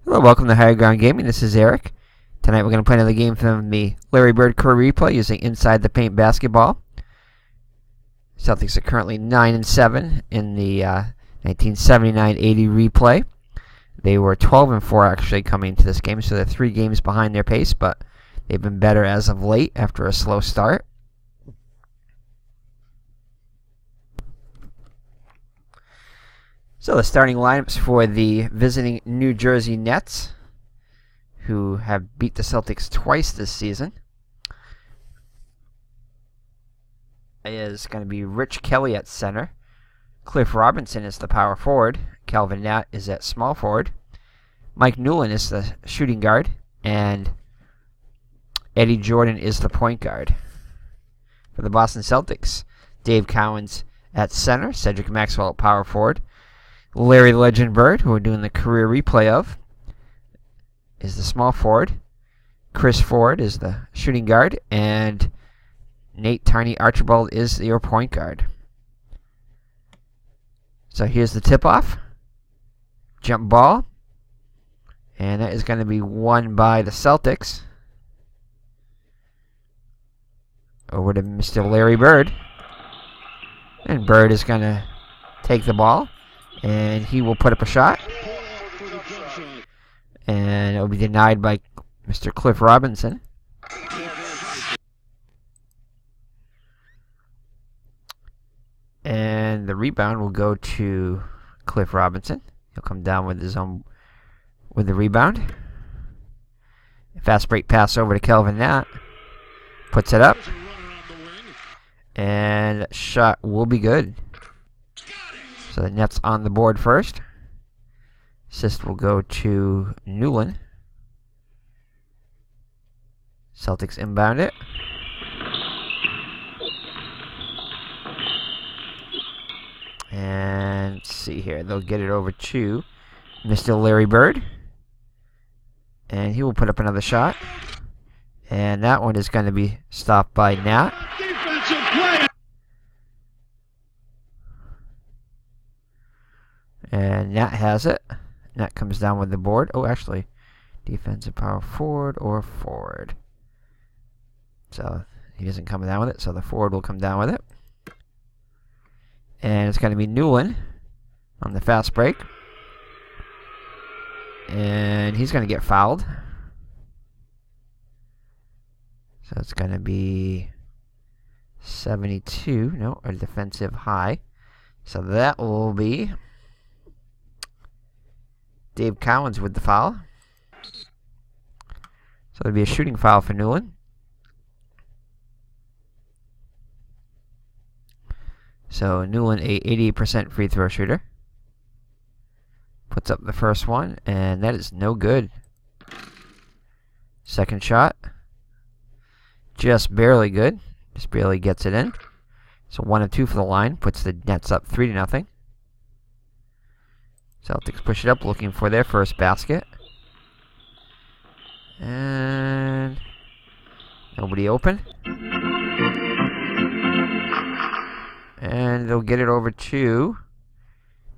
Hello, welcome to Higher Ground Gaming. This is Eric. Tonight we're going to play another game from the Larry Bird career replay using Inside the Paint basketball. Celtics are currently 9-7 in the 1979-80 replay. They were 12-4 actually coming into this game, so they're 3 games behind their pace, but they've been better as of late after a slow start. So the starting lineups for the visiting New Jersey Nets, who have beat the Celtics twice this season, is going to be Rich Kelly at center. Cliff Robinson is the power forward. Calvin Nat is at small forward. Mike Newlin is the shooting guard. And Eddie Jordan is the point guard. For the Boston Celtics, Dave Cowens at center. Cedric Maxwell at power forward. Larry Legend Bird, who we're doing the career replay of, is the small forward. Chris Ford is the shooting guard. And Nate Tiny Archibald is your point guard. So here's the tip-off. Jump ball. And that is going to be won by the Celtics. Over to Mr. Larry Bird. And Bird is going to take the ball. And he will put up a shot. And it will be denied by Mr. Cliff Robinson. And the rebound will go to Cliff Robinson. He'll come down with the rebound. Fast break pass over to Kelvin Nat. Puts it up. And that shot will be good. So the Nets on the board first. Assist will go to Newlin. Celtics inbound it. And let's see here. They'll get it over to Mr. Larry Bird. And he will put up another shot. And that one is going to be stopped by Nat. And Nat has it. Nat comes down with the board. Oh, actually, defensive power forward or forward. So he isn't coming down with it, so the forward will come down with it. And it's going to be Newlin on the fast break. And he's going to get fouled. So it's going to be 72. No, a defensive high. So that will be Dave Cowens with the foul. So it'll be a shooting foul for Newlin. So Newlin, a 88% free throw shooter. Puts up the first one, and that is no good. Second shot. Just barely good. Just barely gets it in. So 1 of 2 for the line. Puts the Nets up 3-0. Celtics push it up, looking for their first basket. And nobody open. And they'll get it over to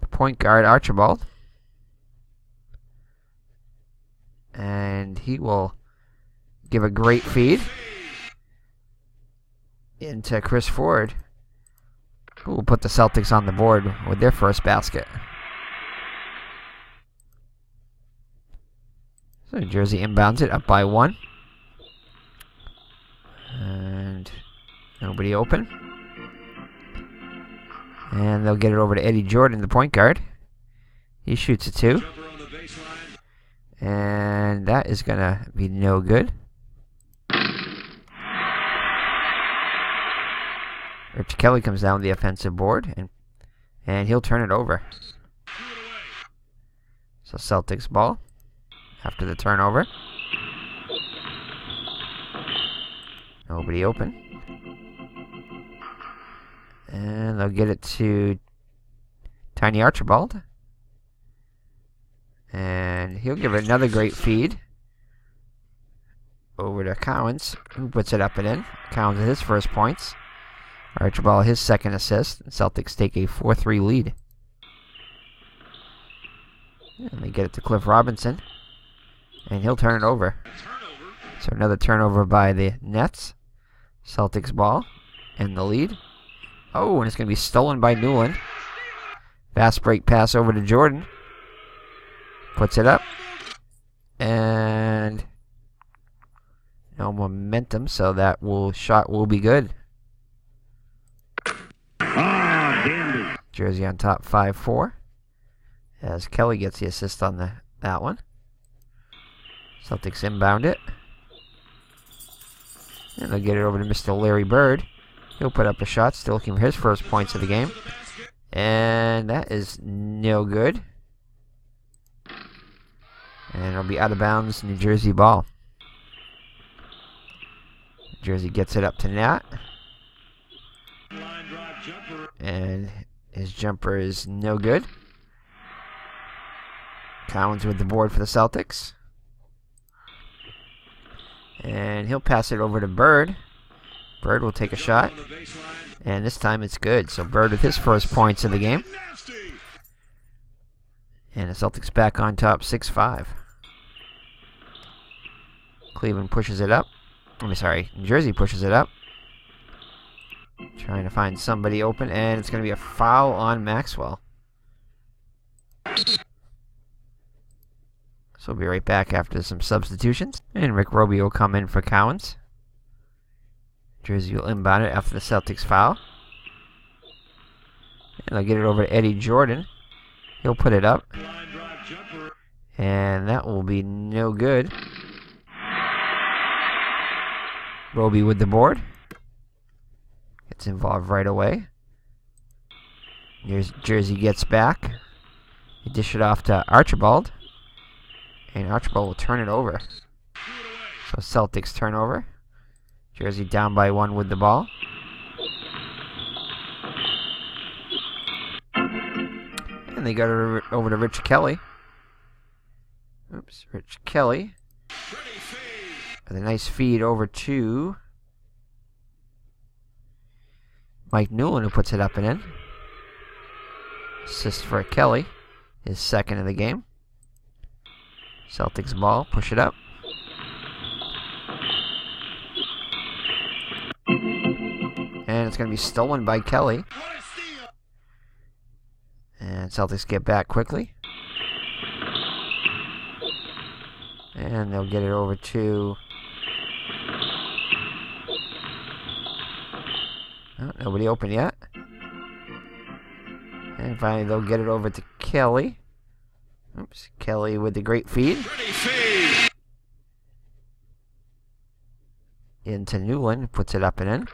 the point guard, Archibald. And he will give a great feed into Chris Ford, who will put the Celtics on the board with their first basket. So New Jersey inbounds it up by 1. And nobody open. And they'll get it over to Eddie Jordan, the point guard. He shoots a 2. And that is going to be no good. Rich Kelly comes down with the offensive board. And he'll turn it over. So Celtics ball after the turnover. Nobody open. And they'll get it to Tiny Archibald. And he'll give it another great feed over to Cowens, who puts it up and in. Cowens his first points. Archibald his second assist. Celtics take a 4-3 lead. And they get it to Cliff Robinson. And he'll turn it over. So another turnover by the Nets. Celtics ball. And the lead. Oh, and it's going to be stolen by Newland. Fast break pass over to Jordan. Puts it up. And no momentum, so that shot will be good. Jersey on top 5-4. As Kelly gets the assist on that one. Celtics inbound it. And they'll get it over to Mr. Larry Bird. He'll put up a shot, still looking for his first points of the game. And that is no good. And it'll be out of bounds, New Jersey ball. New Jersey gets it up to Nat. And his jumper is no good. Collins with the board for the Celtics. And he'll pass it over to Bird. Bird will take a shot. And this time it's good. So Bird with his first points of the game. And the Celtics back on top 6-5. Cleveland pushes it up. New Jersey pushes it up. Trying to find somebody open. And it's going to be a foul on Maxwell. So we'll be right back after some substitutions. And Rick Roby will come in for Collins. Jersey will inbound it after the Celtics foul. And they'll get it over to Eddie Jordan. He'll put it up. And that will be no good. Roby with the board. Gets involved right away. Here's Jersey gets back. They dish it off to Archibald. And Archibald will turn it over. So Celtics turnover. Jersey down by 1 with the ball. And they got it over to Rich Kelly. Oops, Rich Kelly. With a nice feed over to Mike Newland, who puts it up and in. Assist for Kelly. His second of the game. Celtics ball, push it up. And it's going to be stolen by Kelly. And Celtics get back quickly. And they'll get it over to... Oh, nobody open yet. And finally they'll get it over to Kelly. Oops, Kelly with the great feed. Into Newland, puts it up and in.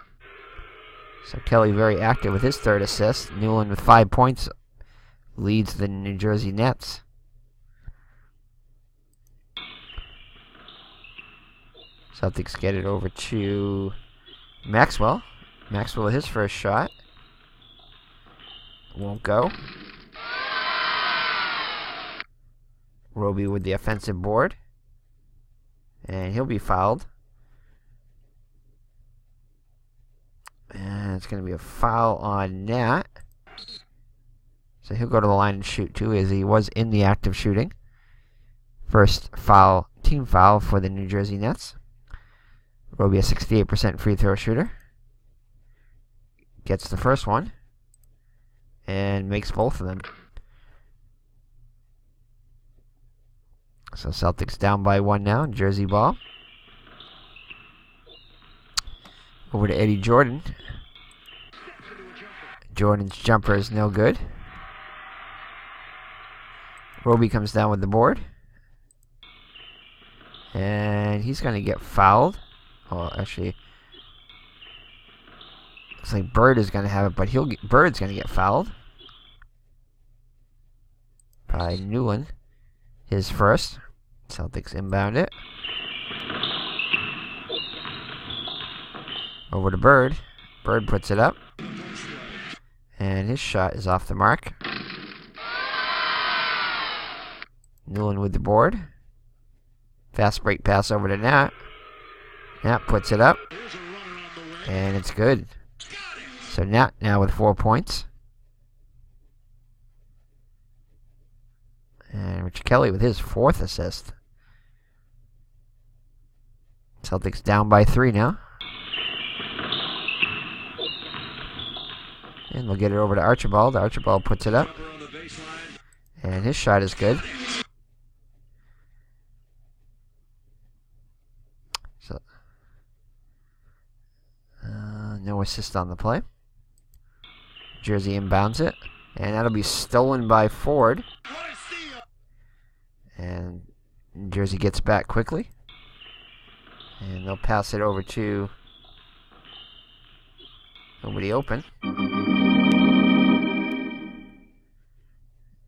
So Kelly very active with his third assist. Newland with 5 points leads the New Jersey Nets. Celtics get it over to Maxwell. Maxwell with his first shot. Won't go. Roby with the offensive board. And he'll be fouled. And it's going to be a foul on Nat. So he'll go to the line and shoot too, as he was in the act of shooting. First foul, team foul for the New Jersey Nets. Roby, a 68% free throw shooter. Gets the first one. And makes both of them. So Celtics down by 1 now. Jersey ball. Over to Eddie Jordan. Jordan's jumper is no good. Roby comes down with the board. And he's going to get fouled. Oh, actually, looks like Bird is going to have it, but Bird's going to get fouled by Newland. His first. Celtics inbound it. Over to Bird. Bird puts it up. And his shot is off the mark. Newland with the board. Fast break pass over to Nat. Nat puts it up. And it's good. So Nat now with 4 points. And Rich Kelly with his 4th assist. Celtics down by 3 now. And they'll get it over to Archibald. Archibald puts it up. And his shot is good. So, no assist on the play. Jersey inbounds it. And that'll be stolen by Ford. And Jersey gets back quickly. And they'll pass it over to nobody open.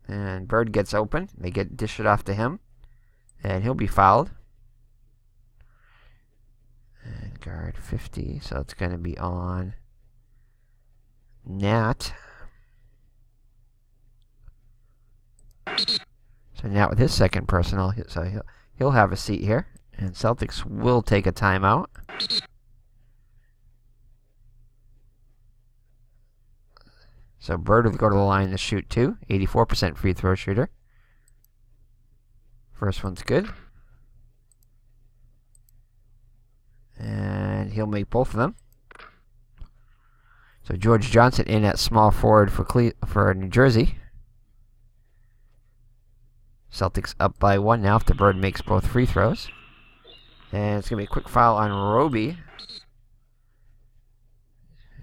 And Bird gets open. They dish it off to him. And he'll be fouled. And guard 50. So it's going to be on Nat. So Nat with his second personal. So he'll have a seat here. And Celtics will take a timeout. So Bird will go to the line to shoot 2. 84% free throw shooter. First one's good. And he'll make both of them. So George Johnson in at small forward for New Jersey. Celtics up by 1 now after Bird makes both free throws. And it's going to be a quick foul on Roby.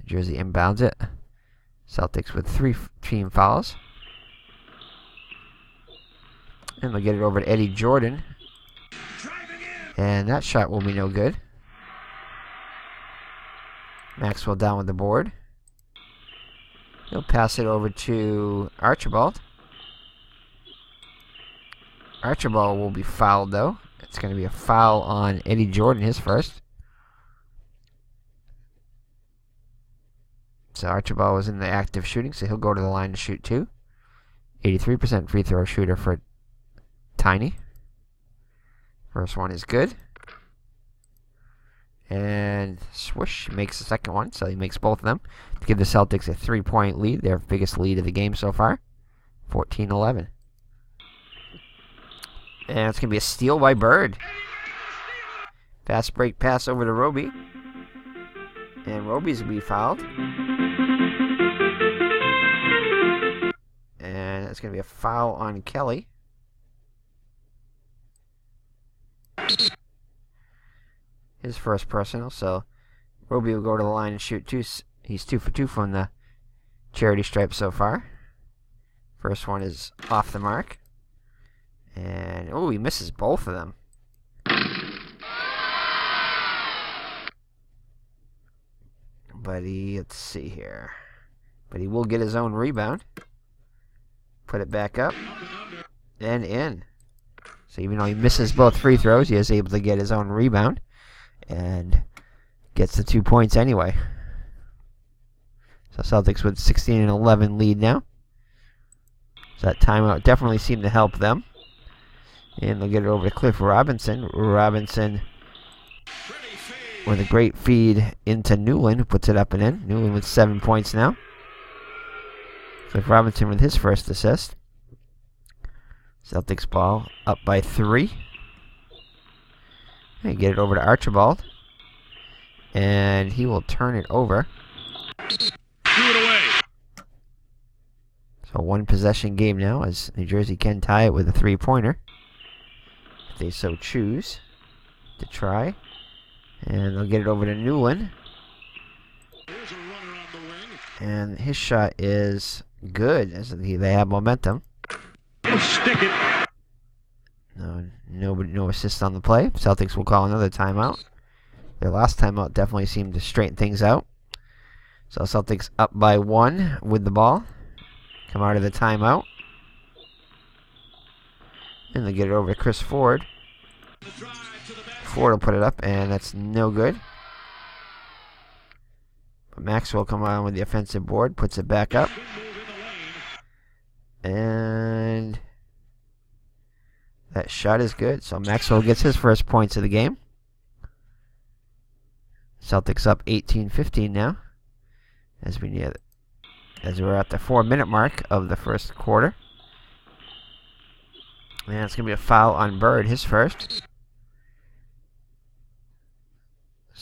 Jersey inbounds it. Celtics with 3 team fouls. And they'll get it over to Eddie Jordan. And that shot will be no good. Maxwell down with the board. He'll pass it over to Archibald. Archibald will be fouled though. It's going to be a foul on Eddie Jordan, his first. So Archibald was in the active shooting, so he'll go to the line to shoot 2. 83% free throw shooter for Tiny. First one is good. And swoosh, makes the second one, so he makes both of them to give the Celtics a 3-point lead, their biggest lead of the game so far. 14-11. And it's going to be a steal by Bird. Fast break pass over to Roby. And Roby's going to be fouled. And it's going to be a foul on Kelly. His first personal, so Roby will go to the line and shoot 2. He's 2 for 2 from the charity stripe so far. First one is off the mark. And, oh, he misses both of them. But let's see here. But he will get his own rebound. Put it back up. And in. So even though he misses both free throws, he is able to get his own rebound. And gets the 2 points anyway. So Celtics with 16-11 lead now. So that timeout definitely seemed to help them. And they'll get it over to Cliff Robinson. Robinson with a great feed into Newland, who puts it up and in. Newland with 7 points now. Cliff Robinson with his first assist. Celtics ball up by 3. And get it over to Archibald. And he will turn it over. So 1 possession game now, as New Jersey can tie it with a 3-pointer. If they so choose to try. And they'll get it over to Newland. And his shot is good, as they have momentum. Stick it. No assist on the play. Celtics will call another timeout. Their last timeout definitely seemed to straighten things out. So Celtics up by 1 with the ball. Come out of the timeout. And they get it over to Chris Ford. Ford will put it up, and that's no good. But Maxwell come on with the offensive board, puts it back up. And that shot is good. So Maxwell gets his first points of the game. Celtics up 18-15 now. As we're at the 4-minute mark of the first quarter. And it's going to be a foul on Bird, his first.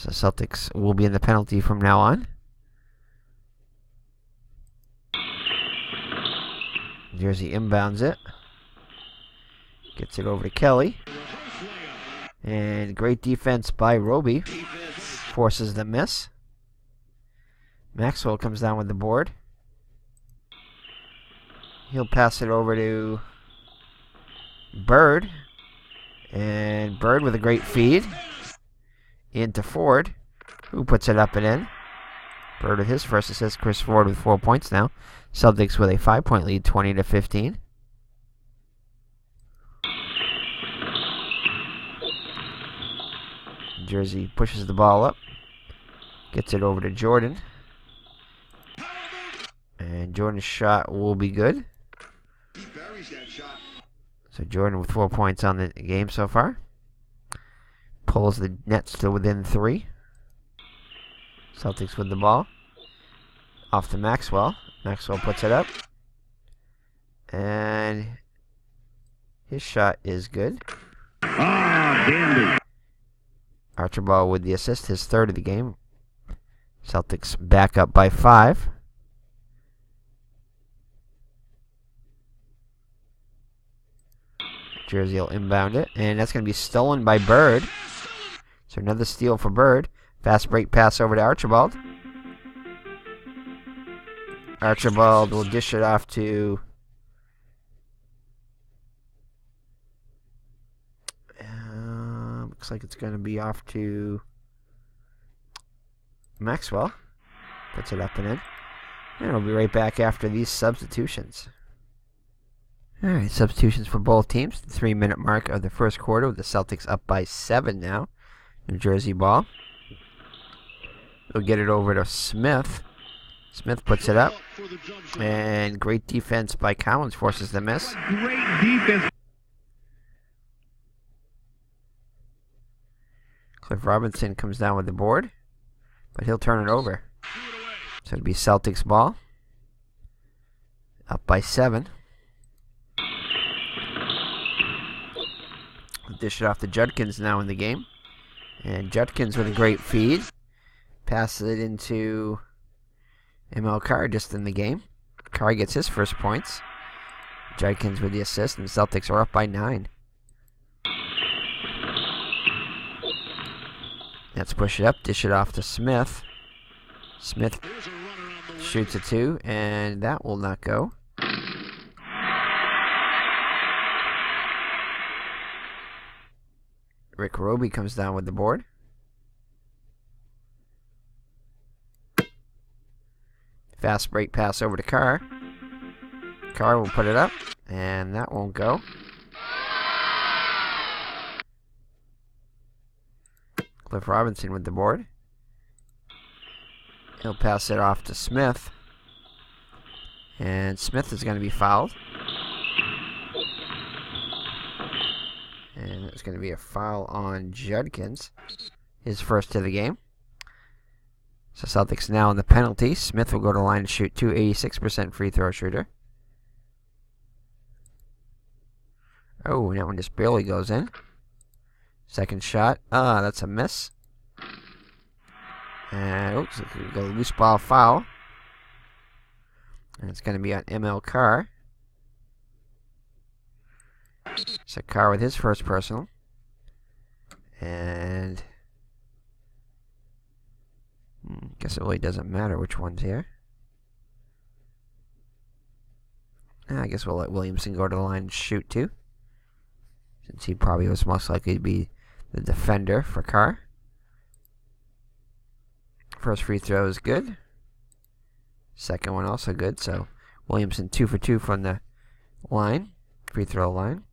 So Celtics will be in the penalty from now on. Jersey inbounds it. Gets it over to Kelly. And great defense by Roby. Forces the miss. Maxwell comes down with the board. He'll pass it over to Bird. And Bird with a great feed. Into Ford, who puts it up and in. Bird with his first assist. Chris Ford with 4 points now. Celtics with a 5-point lead, 20-15. Jersey pushes the ball up. Gets it over to Jordan. And Jordan's shot will be good. So Jordan with 4 points on the game so far. Pulls the Nets to within 3. Celtics with the ball. Off to Maxwell. Maxwell puts it up. And his shot is good. Dandy. Archibald with the assist, his third of the game. Celtics back up by 5. Jersey will inbound it. And that's going to be stolen by Bird. So another steal for Bird. Fast break pass over to Archibald. Archibald will dish it off to looks like it's going to be off to Maxwell. Puts it up and in. And we'll be right back after these substitutions. Alright, substitutions for both teams. The 3-minute mark of the first quarter with the Celtics up by 7 now. New Jersey ball. They'll get it over to Smith. Smith puts it up. And great defense by Collins forces the miss. Great defense. Cliff Robinson comes down with the board. But he'll turn it over. So it'll be Celtics ball. Up by 7. Dish it off to Judkins now in the game. And Judkins with a great feed. Passes it into ML Carr just in the game. Carr gets his first points. Judkins with the assist, and the Celtics are up by 9. Let's push it up, dish it off to Smith. Smith shoots a 2, and that will not go. Rick Roby comes down with the board. Fast break pass over to Carr. Carr will put it up, and that won't go. Cliff Robinson with the board. He'll pass it off to Smith. And Smith is going to be fouled. And it's going to be a foul on Judkins. His first of the game. So Celtics now in the penalty. Smith will go to the line and shoot 86% free throw shooter. Oh, and that one just barely goes in. Second shot. That's a miss. And oops, a loose ball foul. And it's going to be on ML Carr. So Carr with his first personal. And guess it really doesn't matter which one's here. I guess we'll let Williamson go to the line and shoot too, since he probably was most likely to be the defender for Carr. First free throw is good. Second one also good. So Williamson 2 for 2 from the line, free throw line.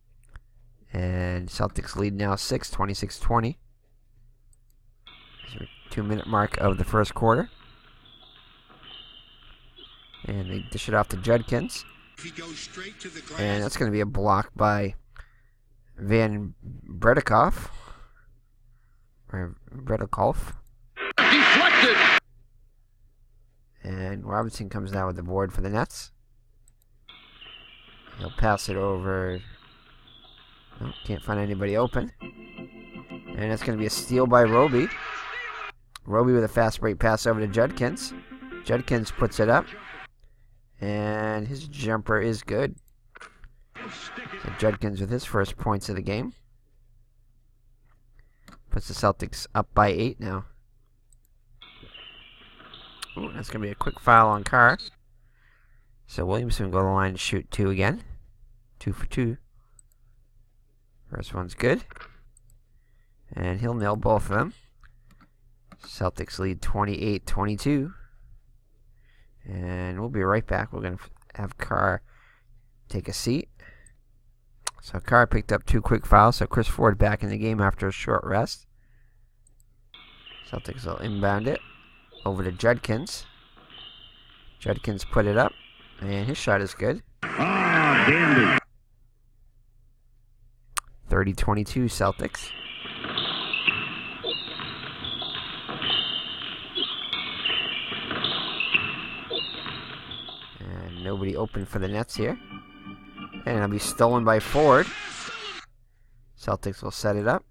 And Celtics lead now 6, 26-20. 2-minute mark of the first quarter. And they dish it off to Judkins. And that's going to be a block by Van Bredikoff. Or Bredikoff. Deflected. And Robinson comes down with the board for the Nets. He'll pass it over. Oh, can't find anybody open. And that's going to be a steal by Roby. Roby with a fast break pass over to Judkins. Judkins puts it up. And his jumper is good. So Judkins with his first points of the game. Puts the Celtics up by 8 now. Ooh, that's going to be a quick foul on Carr. So Williamson will go to the line and shoot 2 again. 2 for 2. First one's good. And he'll nail both of them. Celtics lead 28-22. And we'll be right back. We're going to have Carr take a seat. So Carr picked up 2 quick fouls. So Chris Ford back in the game after a short rest. Celtics will inbound it over to Judkins. Judkins put it up. And his shot is good. Ah, dandy. 30-22 Celtics. And nobody open for the Nets here. And it'll be stolen by Ford. Celtics will set it up.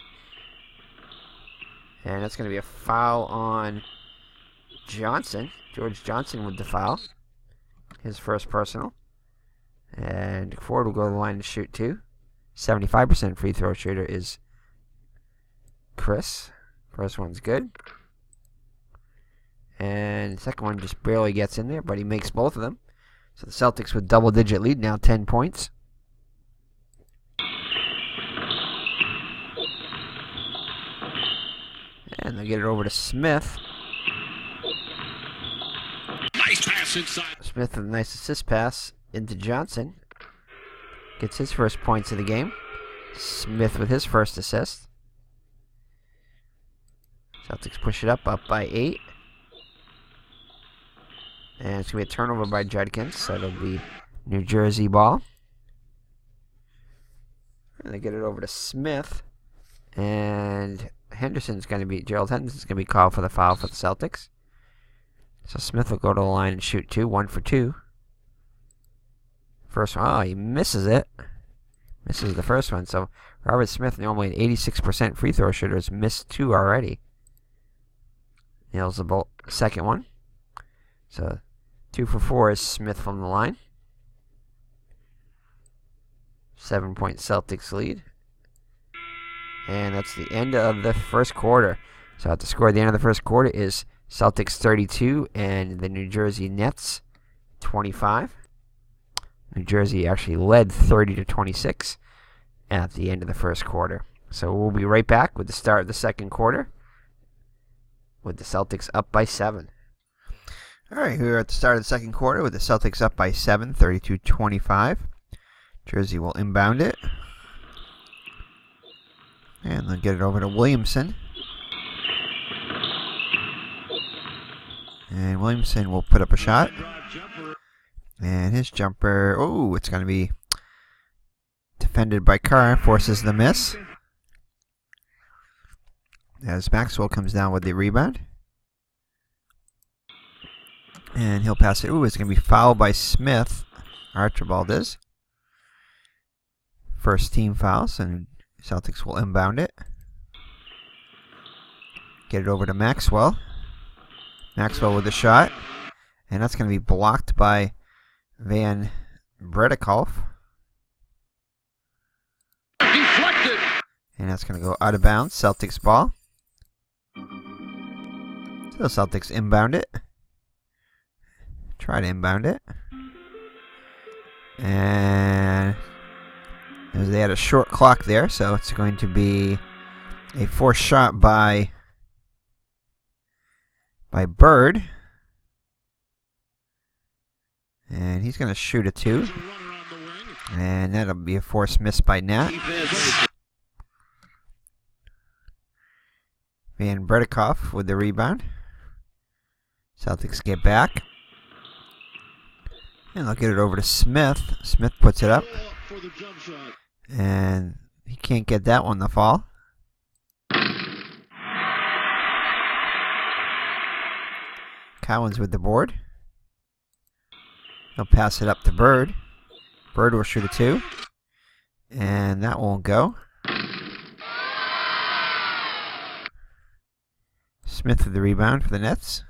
And that's going to be a foul on Johnson. George Johnson with the foul. His first personal. And Ford will go to the line to shoot 2. 75% free throw shooter is Chris. First one's good. And the second one just barely gets in there, but he makes both of them. So the Celtics with double-digit lead now, 10 points. And they get it over to Smith. Nice pass inside. Smith with a nice assist pass into Johnson. Gets his first points of the game. Smith with his first assist. Celtics push it up by 8. And it's going to be a turnover by Judkins, so it'll be New Jersey ball. And they get it over to Smith. And Gerald Henderson's going to be called for the foul for the Celtics. So Smith will go to the line and shoot 2, 1 for 2. First one, oh, he misses it. Misses the first one. So Robert Smith, normally an 86% free throw shooter, has missed 2 already. Nails the second one. So 2 for 4 is Smith from the line. 7-point Celtics lead. And that's the end of the first quarter. So the score at the end of the first quarter is Celtics 32 and the New Jersey Nets 25. New Jersey actually led 30-26 at the end of the first quarter. So we'll be right back with the start of the second quarter with the Celtics up by 7. All right, we're at the start of the second quarter with the Celtics up by 7, 32-25. Jersey will inbound it. And they'll get it over to Williamson. And Williamson will put up a shot. And his jumper, oh, it's going to be defended by Carr, forces the miss. As Maxwell comes down with the rebound. And he'll pass it. Ooh, it's going to be fouled by Smith. Archibald is. First team fouls, and Celtics will inbound it. Get it over to Maxwell. Maxwell with a shot. And that's going to be blocked by Van Bredikoff. Deflected. And that's going to go out of bounds. Celtics ball. So Celtics inbound it. Try to inbound it. And they had a short clock there, so it's going to be a forced shot by Bird. And he's going to shoot a 2. And that'll be a forced miss by Nat. Van Bredikoff with the rebound. Celtics get back. And they'll get it over to Smith. Smith puts it up. And he can't get that one to fall. Collins with the board. He'll pass it up to Bird. Bird will shoot a 2. And that won't go. Smith with the rebound for the Nets.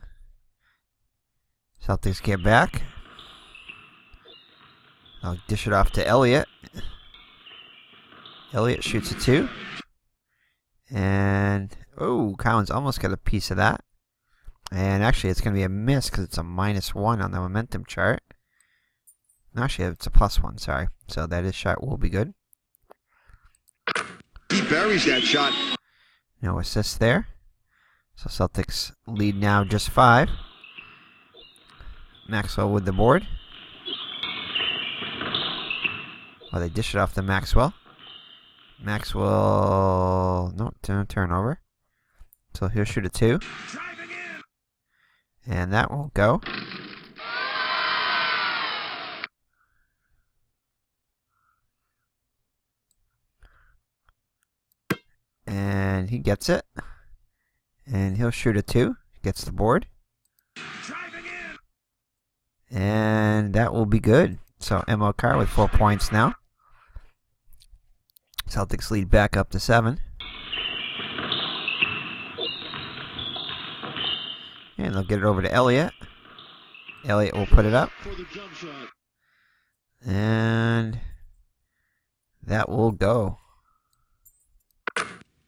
Celtics get back. I'll dish it off to Elliott. Elliott shoots a 2. And, oh, Collins almost got a piece of that. And actually, it's going to be a miss because it's a -1 on the momentum chart. Actually, it's a +1, sorry. So that shot will be good. He buries that shot. No assist there. So Celtics lead now just 5. Maxwell with the board. Oh, they dish it off to Maxwell. Maxwell, no, turnover. So he'll shoot a 2. And that won't go. And he gets it. And he'll shoot a 2. Gets the board. And that will be good. So ML Carr with 4 points now. Celtics lead back up to 7. And they'll get it over to Elliott. Elliott will put it up. And that will go.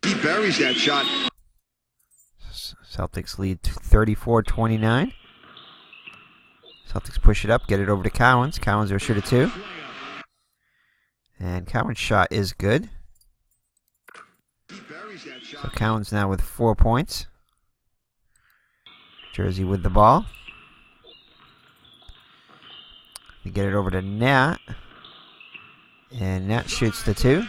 He buries that shot. Celtics lead 34-29. Celtics push it up, get it over to Collins. Collins will shoot a 2. And Collins' shot is good. So Collins now with 4 points. Jersey with the ball. They get it over to Nat. And Nat shoots the 2.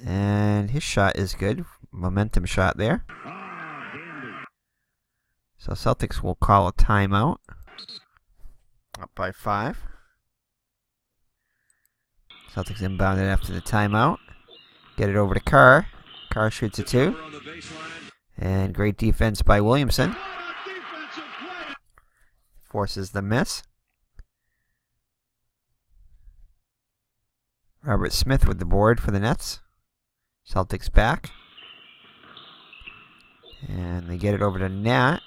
And his shot is good. Momentum shot there. So Celtics will call a timeout. Up by 5. Celtics inbound it after the timeout. Get it over to Carr. Carr shoots a 2. And great defense by Williamson. Forces the miss. Robert Smith with the board for the Nets. Celtics back. And they get it over to Nat.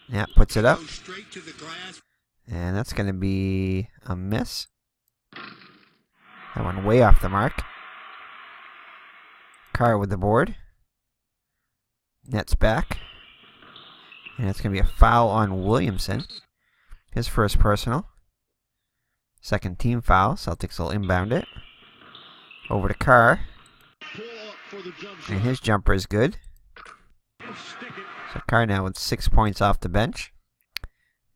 Nat puts it up. And that's going to be a miss. That one way off the mark. Carr with the board. Net's back. And it's going to be a foul on Williamson. His first personal. Second team foul. Celtics will inbound it. Over to Carr. And his jumper is good. So Carr now with 6 points off the bench.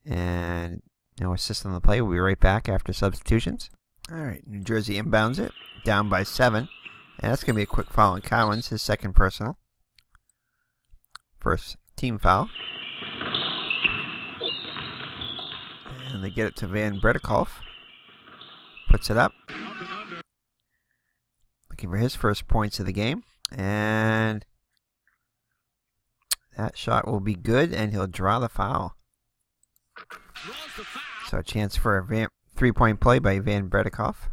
And no assist on the play. We'll be right back after substitutions. Alright, New Jersey inbounds it. Down by 7. And that's going to be a quick foul on Collins. His second personal. First team foul. And they get it to Van Bredikoff. Puts it up. Looking for his first points of the game. And that shot will be good, and he'll draw the foul. So a chance for a 3-point play by Van Bredikoff.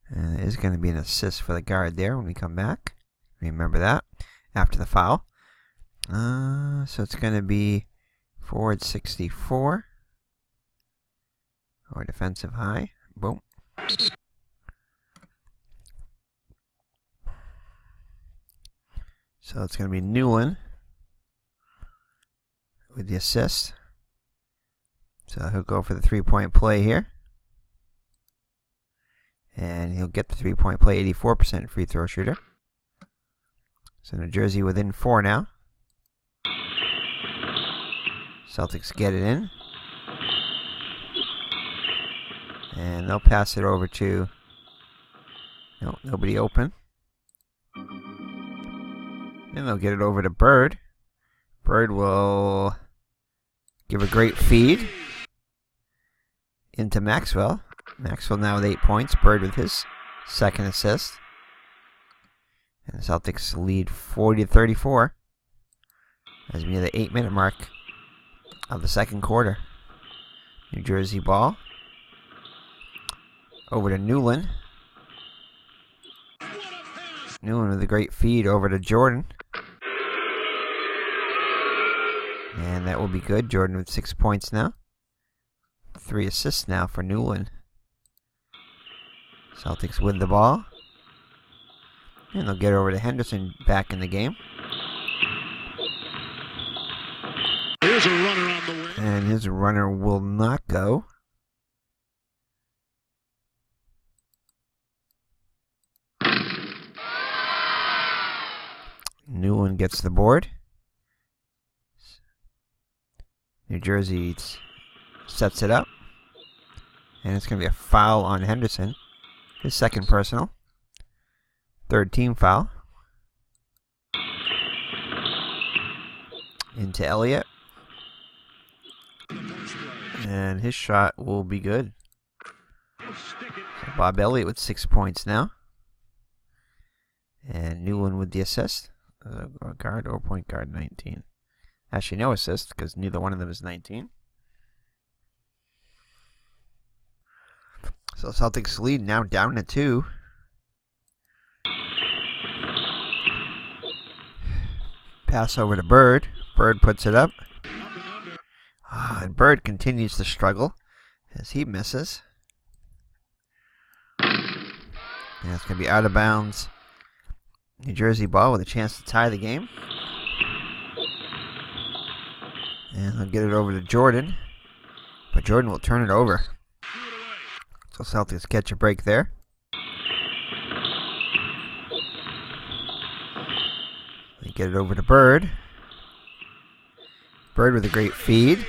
And there's going to be an assist for the guard there when we come back. Remember that after the foul. So it's going to be forward 64. Or defensive high. Boom. So it's going to be Newland with the assist. So he'll go for the 3-point play here. And he'll get the 3-point play, 84% free throw shooter. So New Jersey within 4 now. Celtics get it in. And they'll pass it over to... No, nobody open. And they'll get it over to Bird. Bird will give a great feed into Maxwell. Maxwell now with 8 points. Bird with his second assist. And the Celtics lead 40-34 as we near the 8-minute mark of the second quarter. New Jersey ball. Over to Newland. Newland with a great feed over to Jordan. And that will be good. Jordan with 6 points now. 3 assists now for Newland. Celtics win the ball. And they'll get over to Henderson back in the game. Here's a runner on the wing. And his runner will not go. Newland gets the board. New Jersey sets it up. And it's going to be a foul on Henderson. His second personal. Third team foul. Into Elliott. And his shot will be good. So Bob Elliott with 6 points now. And Newland with the assist. Guard or point guard 19. Actually, no assist because neither one of them is 19. So Celtics lead now down to 2. Pass over to Bird. Bird puts it up. And Bird continues to struggle as he misses. And it's going to be out of bounds. New Jersey ball with a chance to tie the game. And they'll get it over to Jordan. But Jordan will turn it over. So Celtics catch a break there. They get it over to Bird. Bird with a great feed.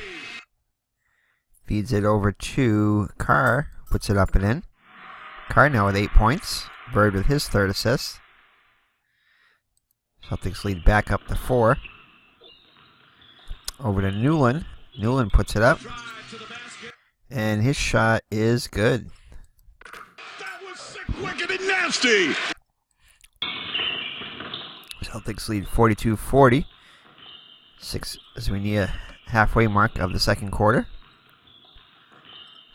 Feeds it over to Carr. Puts it up and in. Carr now with 8 points. Bird with his third assist. Celtics lead back up to 4. Over to Newland. Newland puts it up. And his shot is good. That was sick, wicked, and nasty. Celtics lead 42-40. 6 as we near halfway mark of the second quarter.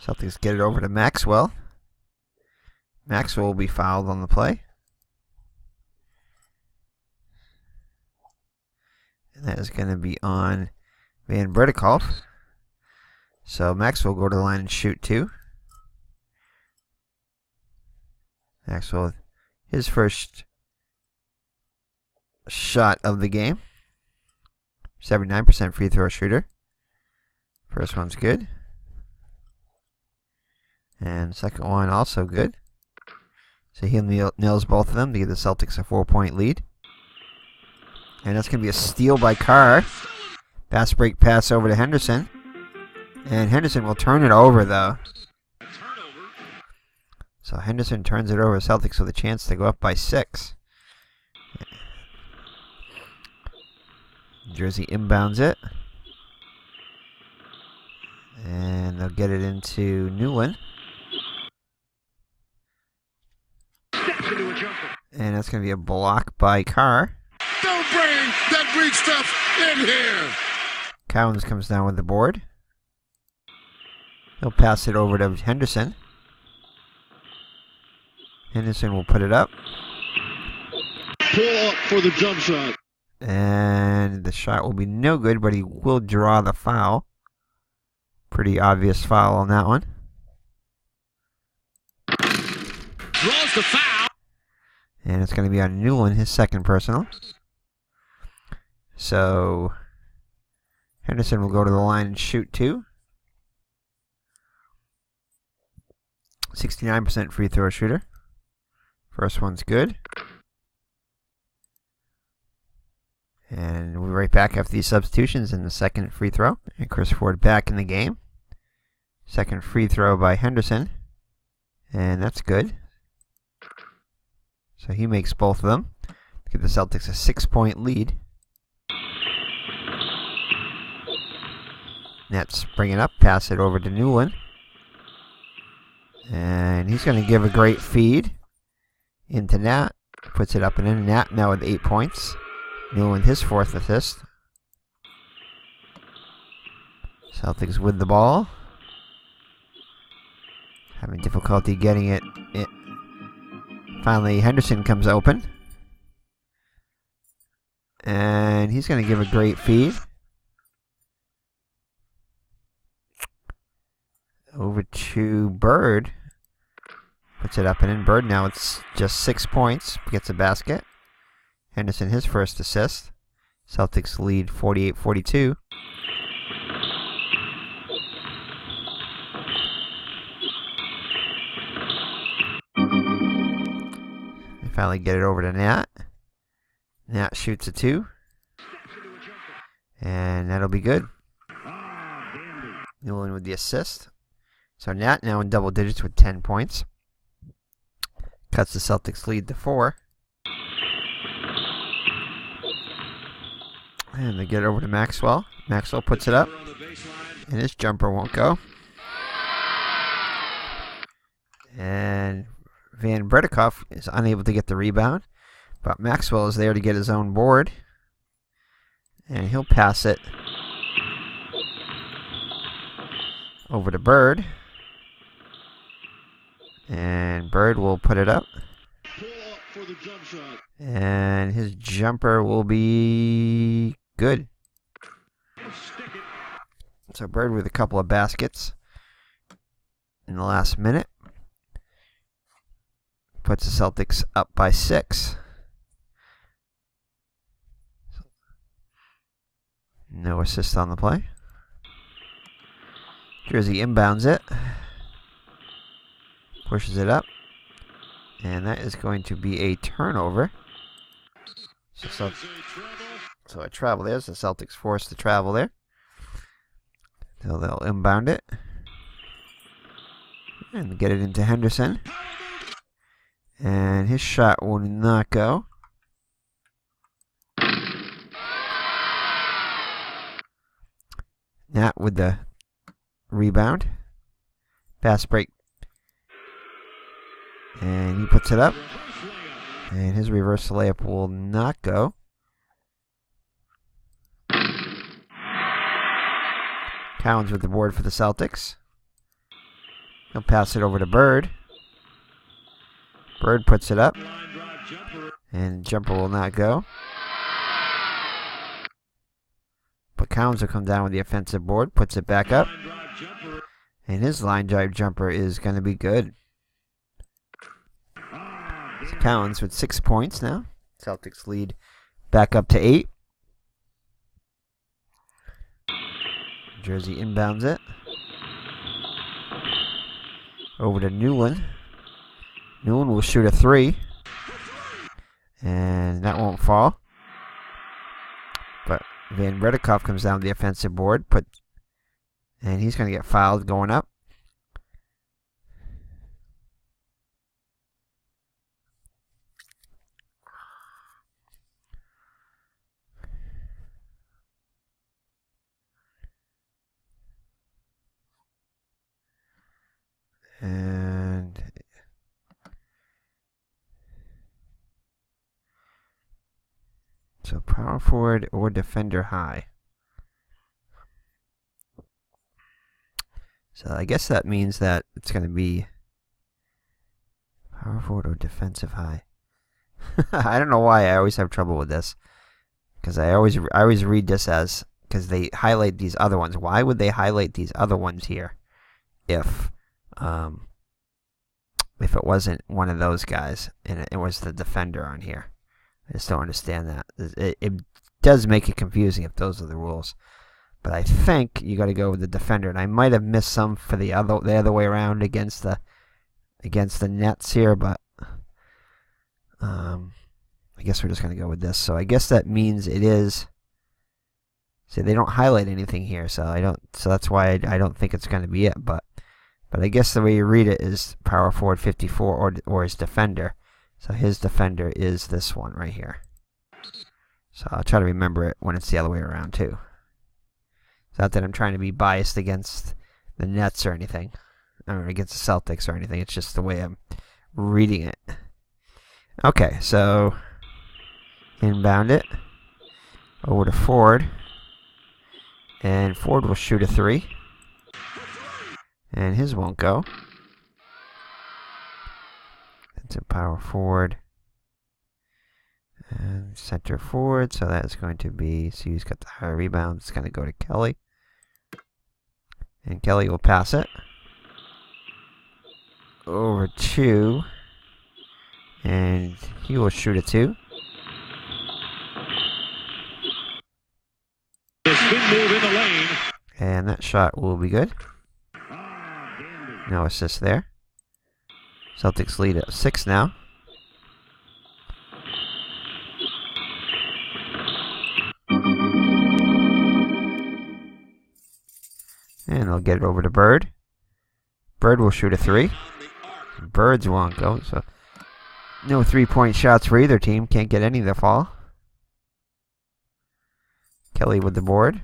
Celtics get it over to Maxwell. Maxwell will be fouled on the play. And that is going to be on Van Bertikhoff. So Maxwell will go to the line and shoot 2. Maxwell, his first shot of the game. 79% free throw shooter. First one's good. And second one also good. So he nails both of them to give the Celtics a 4-point lead. And that's going to be a steal by Carr. Fast break pass over to Henderson. And Henderson will turn it over, though. So Henderson turns it over to Celtics with a chance to go up by 6. Jersey inbounds it. And they'll get it into Newland. And that's going to be a block by Carr. Don't bring that Greek stuff in here. Cowens comes down with the board. He'll pass it over to Henderson. Henderson will put it up. Pull up for the jump shot. And the shot will be no good, but he will draw the foul. Pretty obvious foul on that one. Draws the foul. And it's going to be on Newland, his second personal. So Henderson will go to the line and shoot 2. 69% free throw shooter. First one's good. And we'll be right back after these substitutions in the second free throw. And Chris Ford back in the game. Second free throw by Henderson. And that's good. So he makes both of them. Give the Celtics a 6-point lead. Nets bring it up, pass it over to Newland. And he's going to give a great feed into Nat. Puts it up and in. Nat now with 8 points. Newland his 4th assist. Celtics with the ball. Having difficulty getting it. Finally, Henderson comes open. And he's going to give a great feed. Over to Bird. Puts it up and in. Bird now it's just 6 points. Gets a basket. Henderson his first assist. Celtics lead 48-42. They finally get it over to Nat. Nat shoots a 2. And that'll be good. Newland with the assist. So Nat now in double digits with 10 points. Cuts the Celtics lead to 4. And they get it over to Maxwell. Maxwell puts it up. And his jumper won't go. And Van Bredikoff is unable to get the rebound. But Maxwell is there to get his own board. And he'll pass it over to Bird. And Bird will put it up. And his jumper will be good. So Bird with a couple of baskets in the last minute. Puts the Celtics up by 6. No assist on the play. Jersey inbounds it. Pushes it up. And that is going to be a turnover. So a travel there. So the Celtics forced to travel there. So they'll inbound it. And get it into Henderson. And his shot will not go. Nat with the rebound. Fast break. And he puts it up. And his reverse layup will not go. Towns with the board for the Celtics. He'll pass it over to Bird. Bird puts it up. And jumper will not go. But Counts will come down with the offensive board. Puts it back up. And his line drive jumper is going to be good. So Counts with 6 points now. Celtics lead back up to 8. Jersey inbounds it. Over to Newland. Newland will shoot a 3. And that won't fall. But Van Bredikoff comes down the offensive board. And he's going to get fouled going up. And so power forward or defender high. So I guess that means that it's going to be power forward or defensive high. I don't know why I always have trouble with this, because I always read this as, because they highlight these other ones. Why would they highlight these other ones here if it wasn't one of those guys and it was the defender on here? I just don't understand that. It does make it confusing if those are the rules. But I think you got to go with the defender, and I might have missed some for the other way around against the Nets here, but I guess we're just going to go with this. So I guess that means it is. See, they don't highlight anything here, so that's why I don't think it's going to be it. But I guess the way you read it is power forward 54 or his defender. So his defender is this one right here. So I'll try to remember it when it's the other way around too. It's not that I'm trying to be biased against the Nets or anything, or against the Celtics or anything. It's just the way I'm reading it. Okay, so inbound it over to Ford, and Ford will shoot a 3, and his won't go. That's a power forward. And center forward, so that's going to be, so he's got the higher rebound. It's going to go to Kelly. And Kelly will pass it over to, and he will shoot a 2. Spin move in the lane. And that shot will be good. No assist there. Celtics lead at 6 now. And they'll get it over to Bird. Bird will shoot a 3. Birds won't go, so no 3-point shots for either team. Can't get any to fall. Kelly with the board.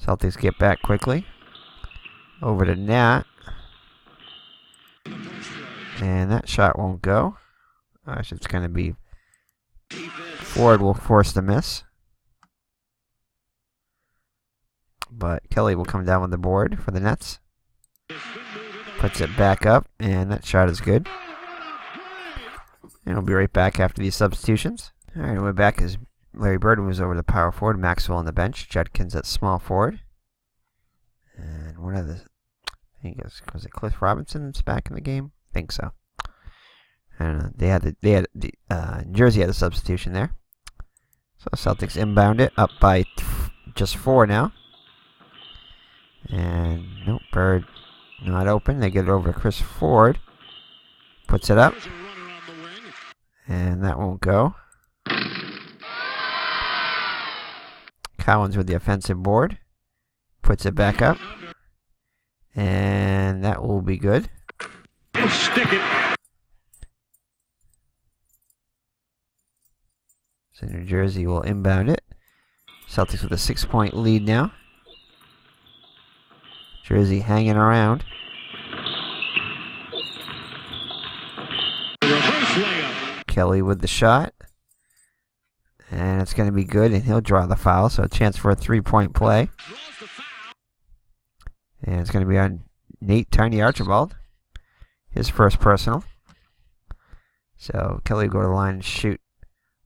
Celtics get back quickly. Over to Nat. And that shot won't go. It's going to be Ford will force the miss. But Kelly will come down with the board for the Nets. Puts it back up, and that shot is good. And we'll be right back after these substitutions. Alright, we're back as Larry Bird moves over to power forward. Maxwell on the bench. Judkins at small forward. And one of the, I think it was it Cliff Robinson's back in the game? I think so. I don't know. Jersey had a substitution there. So Celtics inbound it up by just 4 now. And nope, Bird not open. They get it over to Chris Ford. Puts it up. And that won't go. Collins with the offensive board. Puts it back up. And that will be good. Stick it. So New Jersey will inbound it. Celtics with a 6-point lead now. Jersey hanging around. Reverse layup. Kelly with the shot. And it's going to be good, and he'll draw the foul, so a chance for a 3-point play. And it's going to be on Nate Tiny Archibald. His first personal. So Kelly will go to the line and shoot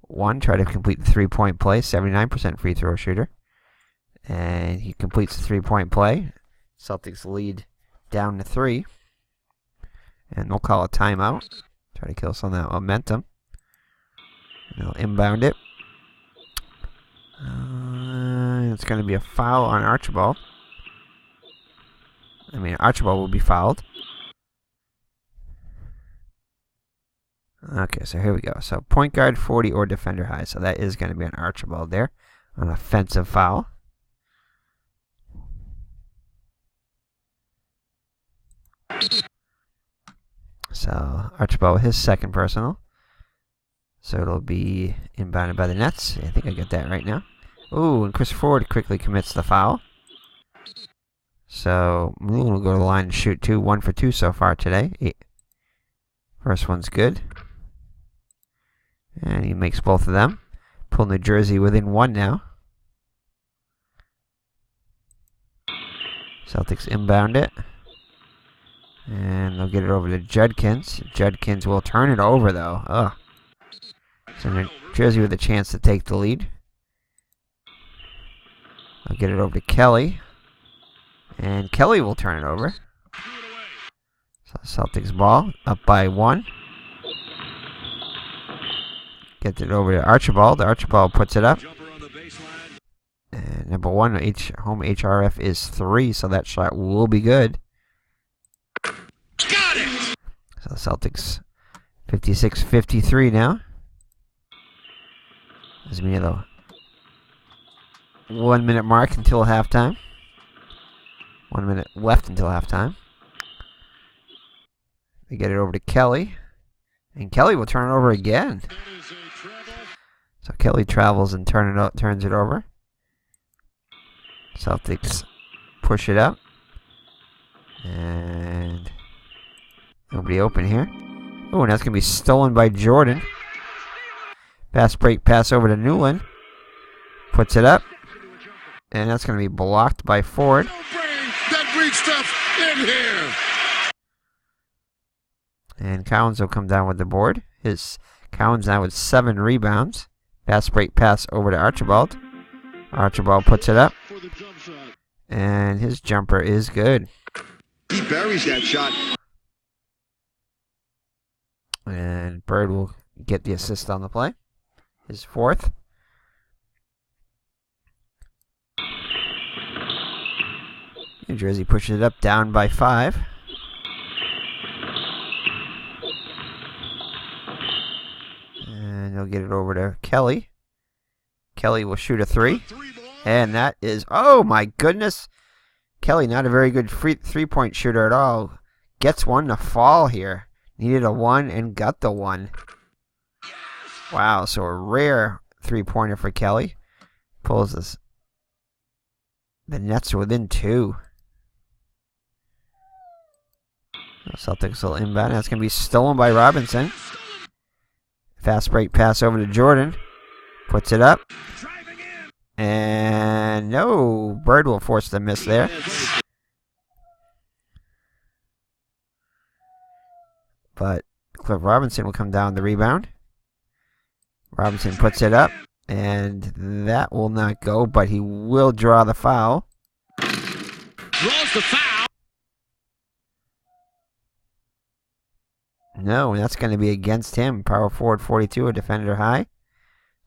1. Try to complete the 3-point play. 79% free throw shooter. And he completes the 3-point play. Celtics lead down to 3. And they'll call a timeout. Try to kill some of that momentum. And they'll inbound it. It's going to be a foul on Archibald. Archibald will be fouled. Okay, so here we go. So point guard 40 or defender high. So that is going to be an Archibald there. An offensive foul. So Archibald with his second personal. So it'll be inbounded by the Nets. I think I got that right now. Ooh, and Chris Ford quickly commits the foul. So Moon will go to the line and shoot 2. 1 for 2 so far today. First one's good. And he makes both of them. Pull New Jersey within 1 now. Celtics inbound it. And they'll get it over to Judkins. Judkins will turn it over, though. Ugh. So New Jersey with a chance to take the lead. They'll get it over to Kelly. And Kelly will turn it over. So Celtics ball up by 1. Gets it over to Archibald. Archibald puts it up. And number 1 home HRF is 3, so that shot will be good. Got it. So Celtics 56-53 now. As we near the 1 minute mark until halftime. 1 minute left until halftime. They get it over to Kelly. And Kelly will turn it over again. So Kelly travels and turns it over. Celtics push it up. And nobody open here. Oh, and that's going to be stolen by Jordan. Fast break pass over to Newland. Puts it up. And that's going to be blocked by Ford. That Greek stuff in here. And Collins will come down with the board. His Collins now with 7 rebounds. Fast break pass over to Archibald. Archibald puts it up. For the jump shot. And his jumper is good. He buries that shot. And Bird will get the assist on the play. His 4th. New Jersey pushes it up, down by 5. And he'll get it over to Kelly. Kelly will shoot a 3. And that is, oh my goodness. Kelly, not a very good three-point shooter at all. Gets one to fall here. Needed a 1 and got the 1. Wow, so a rare three-pointer for Kelly. Pulls this. The Nets are within 2. Celtics will inbound. That's going to be stolen by Robinson. Fast break pass over to Jordan. Puts it up. And no, Bird will force the miss there. But Cliff Robinson will come down the rebound. Robinson puts it up. And that will not go, but he will draw the foul. Draws the foul. No, that's going to be against him. Power forward 42, a defender high.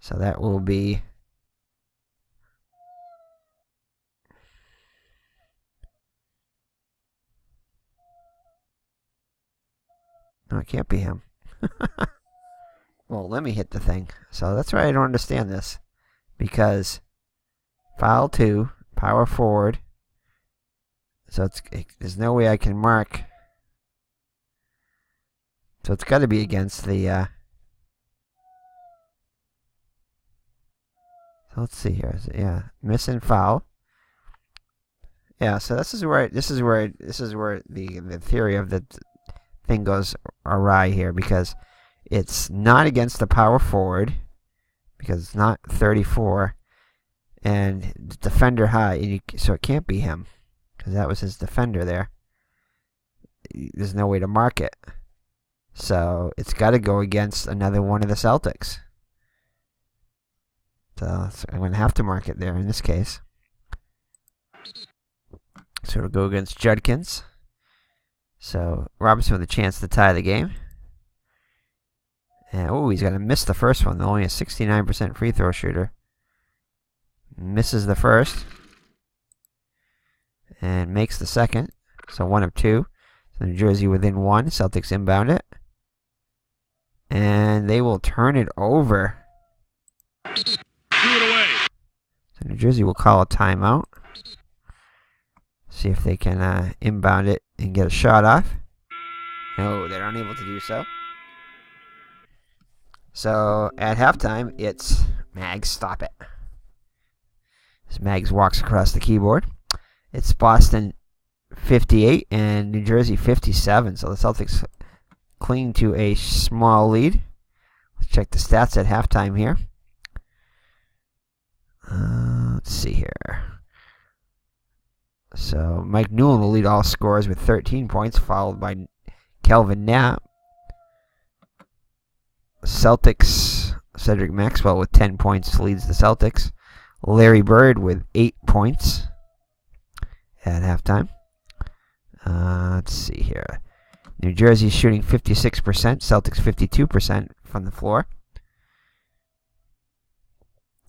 So that will be... No, it can't be him. Well, let me hit the thing. So that's why I don't understand this. Because foul 2, power forward. So there's no way I can mark. So it's got to be against the... So let's see here. Yeah, miss and foul. Yeah, so this is where the theory of the thing goes awry here, because it's not against the power forward, because it's not 34, and defender high, and so it can't be him, because that was his defender there. There's no way to mark it. So it's got to go against another one of the Celtics. So I'm going to have to mark it there in this case. So it'll go against Judkins. So Robinson with a chance to tie the game. And oh, he's going to miss the first one. Only a 69% free throw shooter. Misses the first. And makes the second. So 1 of 2. So New Jersey within 1. Celtics inbound it. And they will turn it over. Threw it away. So New Jersey will call a timeout. See if they can inbound it and get a shot off. No, they're unable to do so. So at halftime, it's Mags, stop it. As Mags walks across the keyboard. It's Boston 58 and New Jersey 57. So the Celtics cling to a small lead. Let's check the stats at halftime here. Let's see here. So Mike Newland will lead all scorers with 13 points, followed by Kelvin Knapp. Celtics, Cedric Maxwell with 10 points leads the Celtics. Larry Bird with 8 points at halftime. Let's see here. New Jersey shooting 56%, Celtics 52% from the floor.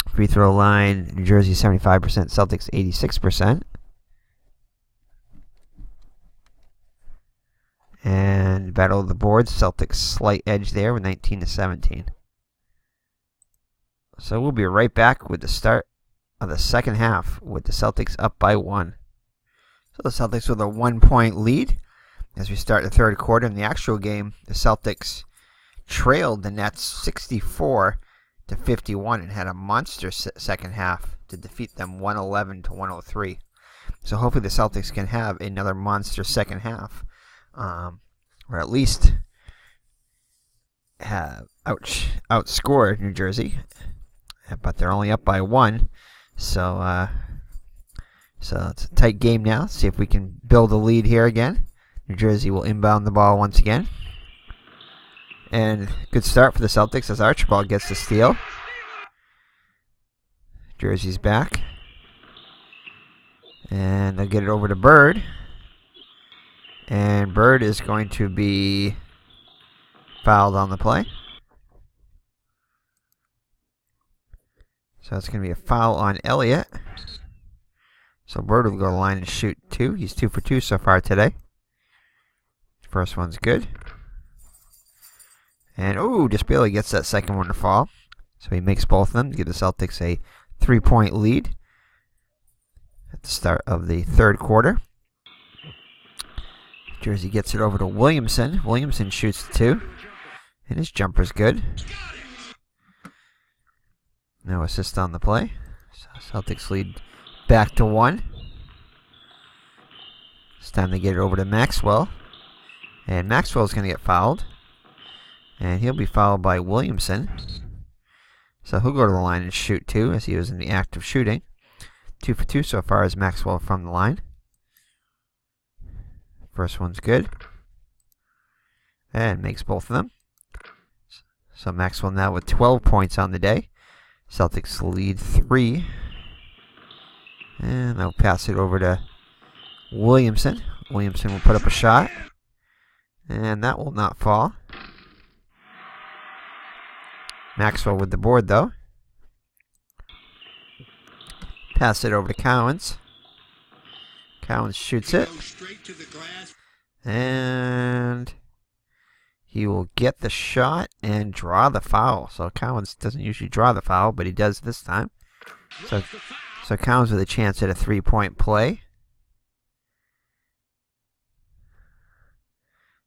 Free throw line, New Jersey 75%, Celtics 86%. And battle of the boards, Celtics slight edge there with 19-17. So we'll be right back with the start of the second half with the Celtics up by 1. So the Celtics with a 1-point lead as we start the third quarter. In the actual game, the Celtics trailed the Nets 64-51 and had a monster second half to defeat them 111-103. So hopefully the Celtics can have another monster second half. Or at least have outscored New Jersey, but they're only up by 1, so it's a tight game now. See if we can build a lead here again. New Jersey will inbound the ball once again, And good start for the Celtics as Archibald gets the steal. Jersey's back. And they'll get it over to Bird. And Bird is going to be fouled on the play. So it's going to be a foul on Elliott. So Bird will go to the line and shoot 2. He's 2 for 2 so far today. First one's good. And, just barely gets that second one to fall. So he makes both of them to give the Celtics a 3-point lead at the start of the third quarter. Jersey gets it over to Williamson. Williamson shoots the 2. And his jumper's good. No assist on the play. So Celtics lead back to 1. It's time to get it over to Maxwell. And Maxwell's going to get fouled. And he'll be fouled by Williamson. So he'll go to the line and shoot 2 as he was in the act of shooting. 2 for 2 so far as Maxwell from the line. First one's good. And makes both of them. So Maxwell now with 12 points on the day. Celtics lead 3. And they'll pass it over to Williamson. Williamson will put up a shot. And that will not fall. Maxwell with the board though. Pass it over to Cowens. Cowens shoots it. And he will get the shot and draw the foul. So Cowens doesn't usually draw the foul, but he does this time. So Cowens with a chance at a 3-point play.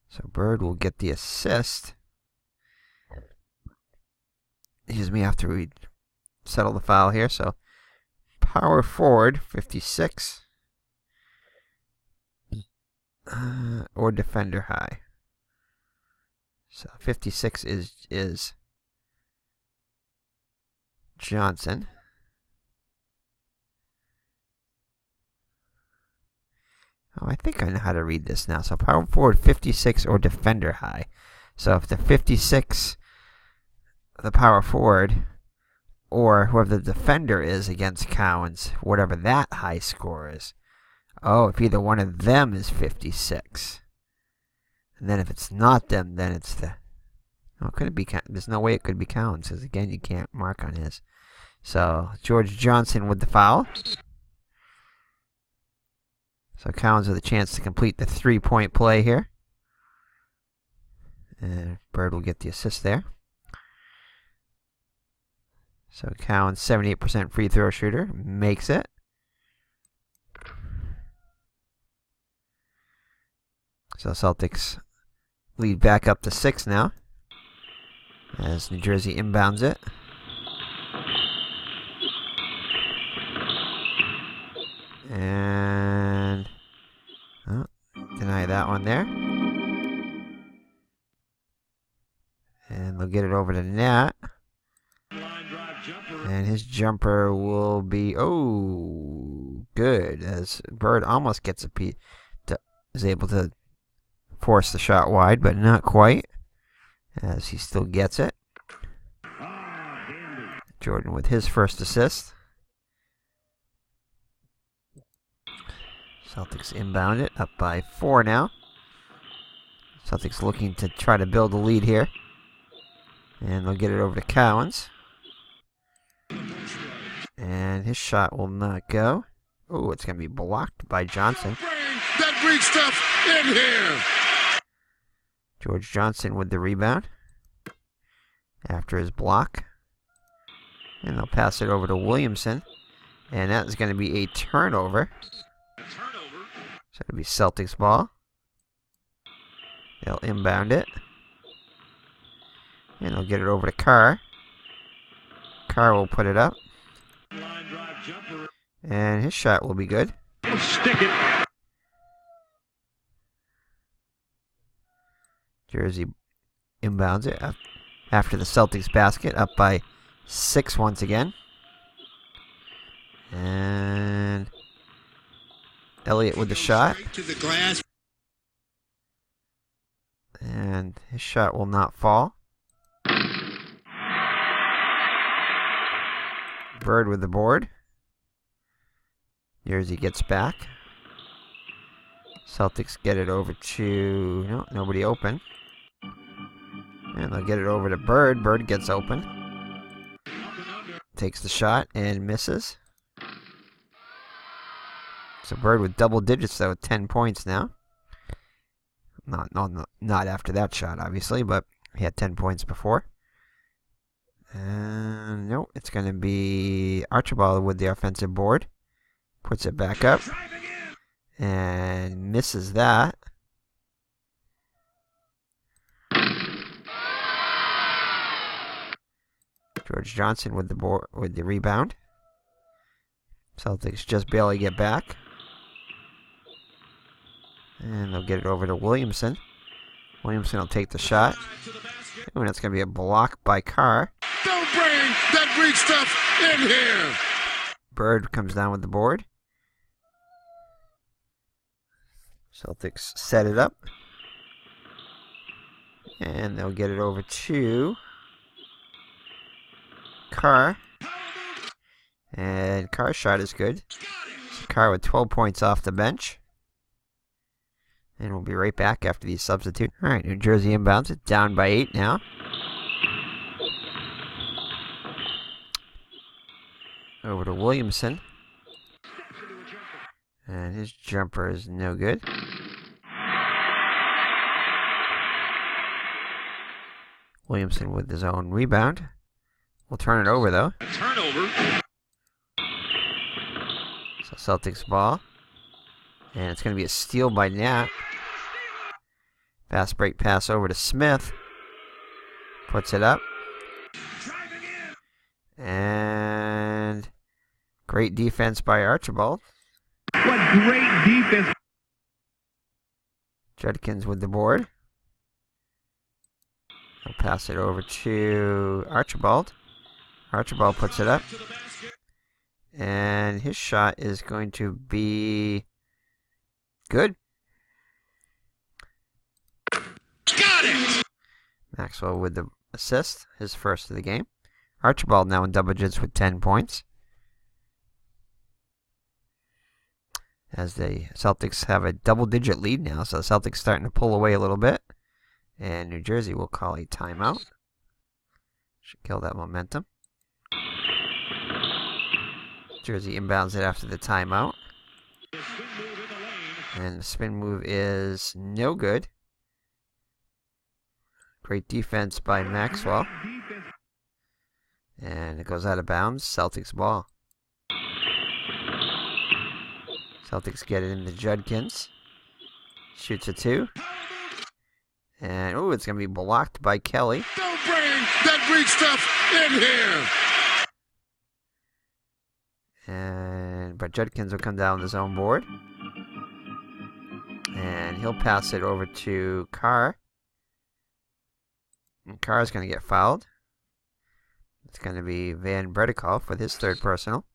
So Bird will get the assist. Excuse me, after we settle the foul here. So power forward, 56. Or defender high. So 56 is Johnson. Oh, I think I know how to read this now. So power forward 56 or defender high. So if the 56, the power forward, or whoever the defender is against Cowens, whatever that high score is. Oh, if either one of them is 56. And then if it's not them, then it's the... Oh, could it be... There's no way it could be Cowens, because again, you can't mark on his. So, George Johnson with the foul. So, Cowens with a chance to complete the 3-point play here. And Bird will get the assist there. So, Cowens, 78% free throw shooter, makes it. So, Celtics lead back up to 6 now. As New Jersey inbounds it. And deny that one there. And they'll get it over to Nat. And his jumper will be, good. As Bird almost gets a piece, is able to force the shot wide, but not quite. As he still gets it. Jordan with his first assist. Celtics inbound it, up by 4 now. Celtics looking to try to build a lead here. And they'll get it over to Cowens. And his shot will not go. Oh, it's going to be blocked by Johnson. That Greek stuff in here. George Johnson with the rebound. After his block. And they'll pass it over to Williamson. And that is going to be a turnover. So it'll be Celtics ball. They'll inbound it. And they'll get it over to Carr. Carr will put it up. And his shot will be good. Stick it. Jersey inbounds it after the Celtics basket, up by 6 once again. And Elliott with the shot. To the glass. And His shot will not fall. Bird with the board. Jersey gets back. Celtics get it over to... No, nobody open. And they'll get it over to Bird. Bird gets open. Takes the shot and misses. So Bird with double digits, though, with 10 points now. Not after that shot, obviously, but he had 10 points before. And no, it's going to be Archibald with the offensive board. Puts it back up. And misses that. George Johnson with the rebound. Celtics just barely get back. And they'll get it over to Williamson. Williamson will take the shot. And it's going to be a block by Carr. Don't bring that Greek stuff in here. Bird comes down with the board. Celtics set it up. And they'll get it over to Carr. And Carr's shot is good. So Carr with 12 points off the bench. And we'll be right back after these substitute. Alright, New Jersey inbounds it. Down by 8 now. Over to Williamson. And his jumper is no good. Williamson with his own rebound. We'll turn it over, though. A turnover. So Celtics ball. And it's going to be a steal by Nat. Fast break pass over to Smith. Puts it up. And great defense by Archibald. What great defense. Judkins with the board. He'll pass it over to Archibald. Archibald puts it up. And his shot is going to be good. Got it. Maxwell with the assist, his first of the game. Archibald now in double digits with 10 points. As the Celtics have a double-digit lead now, so the Celtics starting to pull away a little bit. And New Jersey will call a timeout. Should kill that momentum. Jersey inbounds it after the timeout. And the spin move is no good. Great defense by Maxwell. And it goes out of bounds. Celtics ball. Celtics get it into Judkins. Shoots a 2. And, oh, it's going to be blocked by Kelly. Don't bring that Greek stuff in here. But Judkins will come down with his own board. And he'll pass it over to Carr. And Carr's going to get fouled. It's going to be Van Bredikov with his third personal.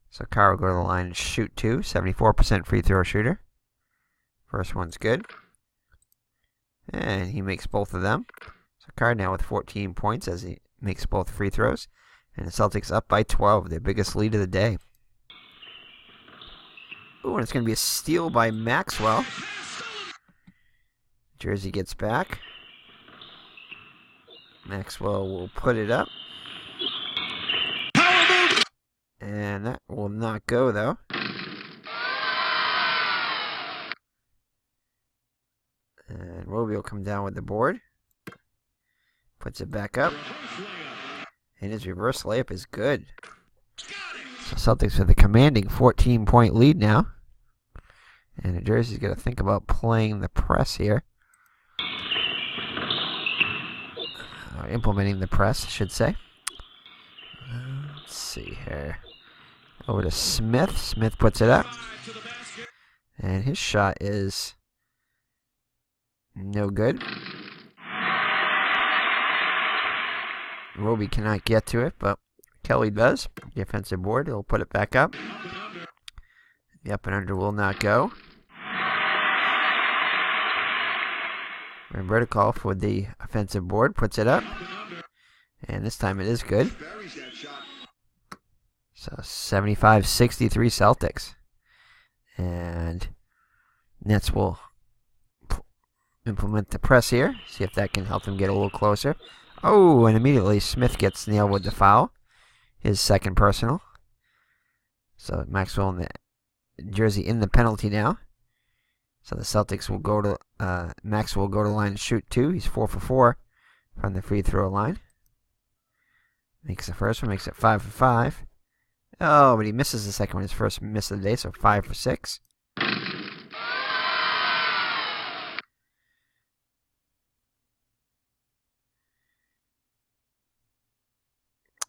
So Carr will go to the line and shoot 2. 74% free throw shooter. First one's good. And he makes both of them. So Carr now with 14 points as he makes both free throws. And the Celtics up by 12, their biggest lead of the day. Ooh, and it's going to be a steal by Maxwell. Jersey gets back. Maxwell will put it up. And that will not go, though. And Roby will come down with the board. Puts it back up. And his reverse layup is good. So Celtics with a commanding 14-point lead now. And New Jersey's got to think about playing the press here. Implementing the press, I should say. Let's see here. Over to Smith. Smith puts it up. And his shot is no good. Roby cannot get to it, but Kelly does. The offensive board, he'll put it back up. The up and under will not go. Van Bertikov with the offensive board puts it up. And this time it is good. So 75-63 Celtics. And Nets will implement the press here. See if that can help them get a little closer. Oh, and immediately Smith gets nailed with the foul. His second personal. So Maxwell in the jersey in the penalty now. So the Celtics will go to, Maxwell will go to the line and shoot 2. He's 4 for 4 from the free throw line. Makes the first one, makes it 5 for 5. Oh, but he misses the second one, his first miss of the day, so 5 for 6.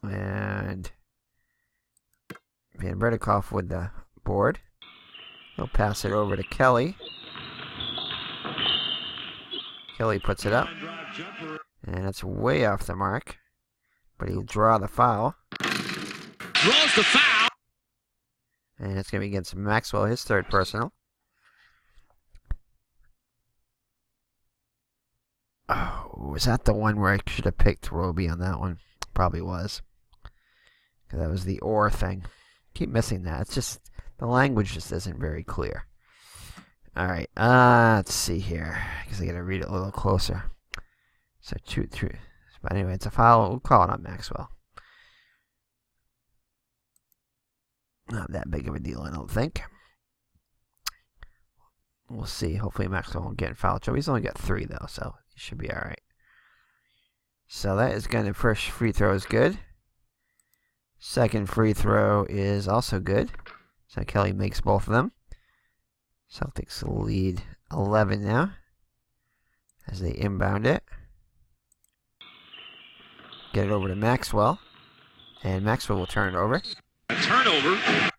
And Van Bertikov with the board. He'll pass it over to Kelly. Kelly puts it up. And that's way off the mark. But he'll draw the foul. Draws the foul. And it's going to be against Maxwell, his third personal. Oh, was that the one where I should have picked Roby on that one? Probably was. Because that was the or thing. Keep missing that. It's just, the language just isn't very clear. Alright, let's see here. I guess I got to read it a little closer. So, true. But anyway, it's a foul. We'll call it on Maxwell. Not that big of a deal, I don't think. We'll see. Hopefully Maxwell won't get in foul trouble. He's only got 3, though, so he should be alright. So that is going to, first free throw is good. Second free throw is also good. So Kelly makes both of them. Celtics lead 11 now as they inbound it. Get it over to Maxwell. And Maxwell will turn it over. A turnover.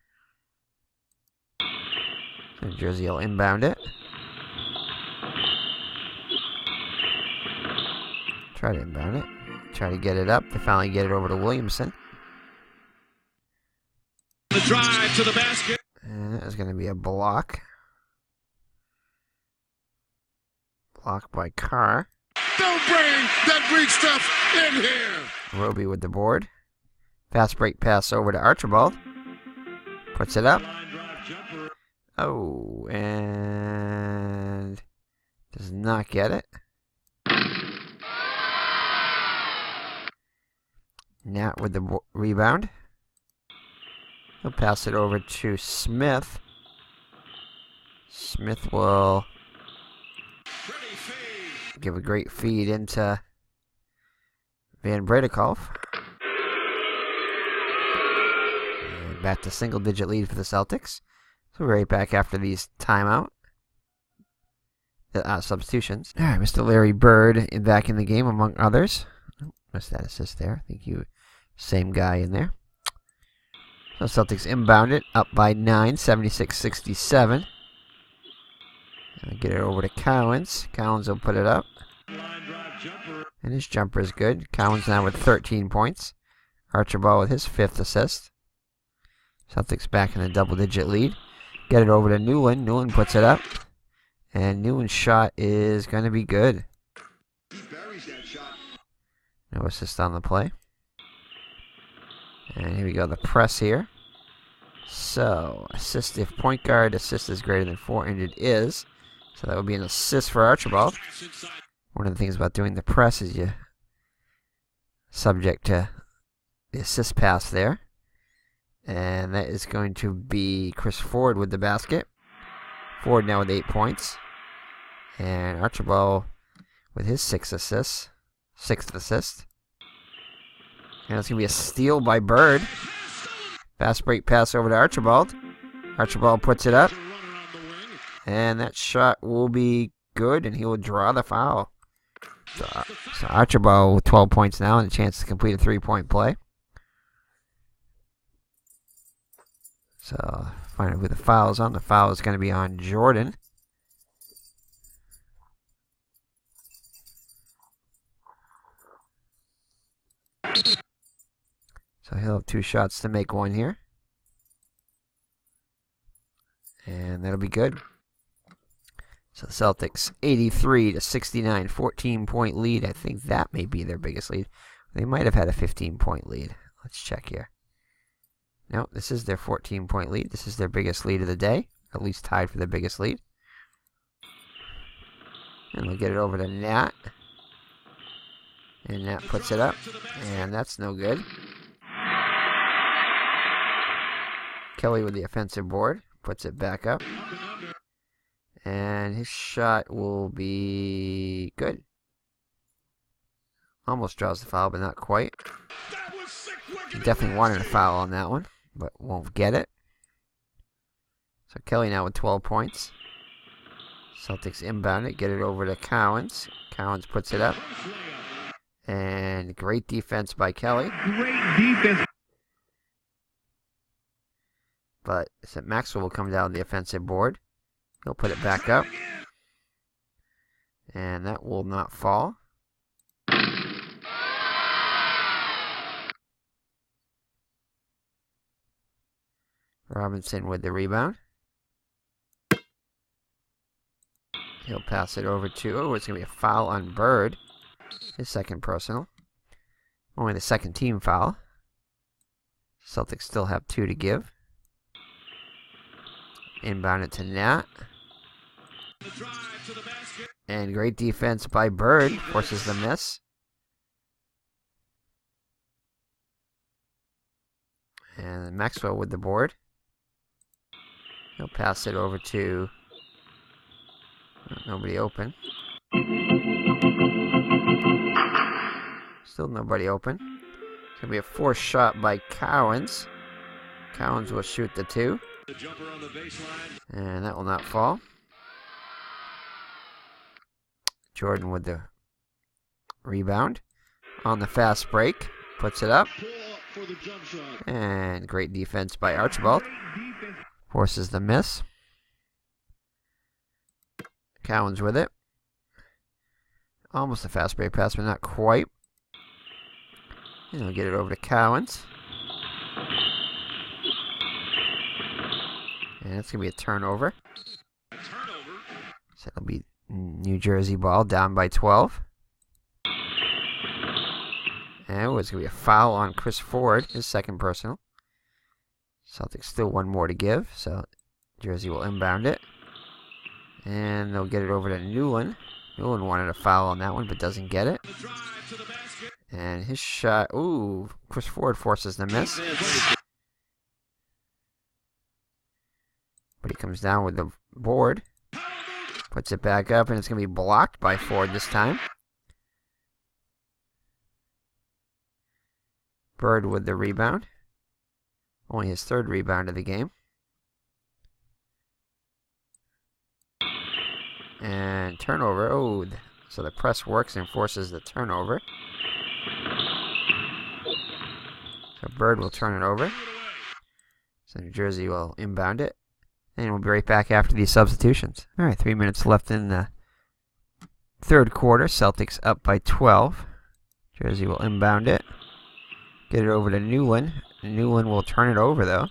And Jersey will inbound it. Try to inbound it. Try to get it up. They finally get it over to Williamson. The drive to the basket. And that is going to be a block. Blocked by Carr. Don't bring that Greek stuff in here. Roby with the board. Fast break pass over to Archibald. Puts it up. Oh, and does not get it. Nat with the rebound. He'll pass it over to Smith. Smith will give a great feed into Van Bertikov. And back to single-digit lead for the Celtics. So we're right back after these timeout substitutions. All right, Mr. Larry Bird back in the game, among others. Missed that assist there. I think you, same guy in there. So Celtics inbound it, up by 9, 76-67. Get it over to Cowens. Cowens will put it up. And his jumper is good. Cowens now with 13 points. Archibald with his 5th assist. Celtics back in a double-digit lead. Get it over to Newland. Newland puts it up. And Newland's shot is going to be good. No assist on the play. And here we go, the press here. So, assist if point guard assist is greater than 4, and it is. So that would be an assist for Archibald. One of the things about doing the press is you subject to the assist pass there. And that is going to be Chris Ford with the basket. Ford now with 8 points. And Archibald with his 6th assist. And it's going to be a steal by Bird. Fast break pass over to Archibald. Archibald puts it up. And that shot will be good, and he will draw the foul. So Archibald with 12 points now and a chance to complete a 3-point play. So, find out who the foul is on. The foul is going to be on Jordan. So he'll have 2 shots to make one here. And that'll be good. So the Celtics 83 to 69, 14-point lead. I think that may be their biggest lead. They might have had a 15-point lead. Let's check here. No, this is their 14-point lead. This is their biggest lead of the day, at least tied for the biggest lead. And they'll get it over to Nat. And Nat puts it up, and that's no good. Kelly with the offensive board, puts it back up. And his shot will be good. Almost draws the foul, but not quite. He definitely wanted a foul on that one, but won't get it. So Kelly now with 12 points. Celtics inbound it, get it over to Cowens. Cowens puts it up. And great defense by Kelly. Great defense. But Maxwell will come down the offensive board. He'll put it back up. And that will not fall. Robinson with the rebound. He'll pass it over to... Oh, it's going to be a foul on Bird. His second personal. Only the second team foul. Celtics still have 2 to give. Inbound it to Nat. And great defense by Bird. Forces the miss. And Maxwell with the board. He'll pass it over to... Nobody open. Still nobody open. It's going to be a forced shot by Cowens. Cowens will shoot the 2. And that will not fall. Jordan with the rebound. On the fast break. Puts it up. And great defense by Archibald. Forces the miss. Cowens with it. Almost a fast break pass, but not quite. And he'll get it over to Cowens. And it's going to be a turnover. So it'll be New Jersey ball down by 12. And it's going to be a foul on Chris Ford, his second personal. Celtics still 1 more to give, so Jersey will inbound it. And they'll get it over to Newland. Newland wanted a foul on that one, but doesn't get it. And his shot, ooh, Chris Ford forces the miss. But he comes down with the board. Puts it back up, and it's going to be blocked by Ford this time. Bird with the rebound. Only his 3rd rebound of the game. And turnover. Oh, so the press works and forces the turnover. So Bird will turn it over. So New Jersey will inbound it. And we'll be right back after these substitutions. All right, 3 minutes left in the 3rd quarter. Celtics up by 12. Jersey will inbound it. Get it over to Newland. Newland will turn it over, though.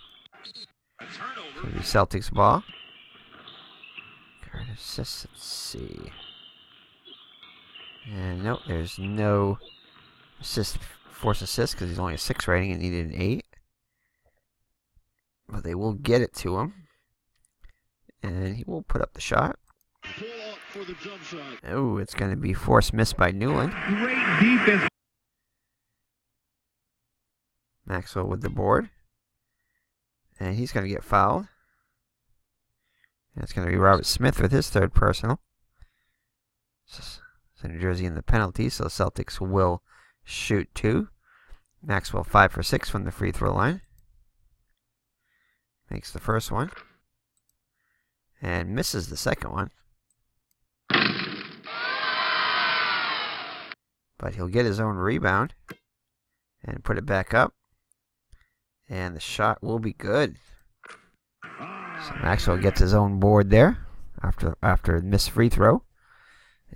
So it'll be Celtics ball. Guard assist, let's see. And nope, there's no force assist because he's only a 6 rating and needed an 8. But they will get it to him. And he will put up the shot. Oh, it's going to be forced miss by Newland. Great defense. Maxwell with the board. And he's going to get fouled. And it's going to be Robert Smith with his 3rd personal. So New Jersey in the penalty, so the Celtics will shoot 2. Maxwell 5 for 6 from the free throw line. Makes the first one. And misses the second one. But he'll get his own rebound. And put it back up. And the shot will be good. So Maxwell gets his own board there. After a missed free throw.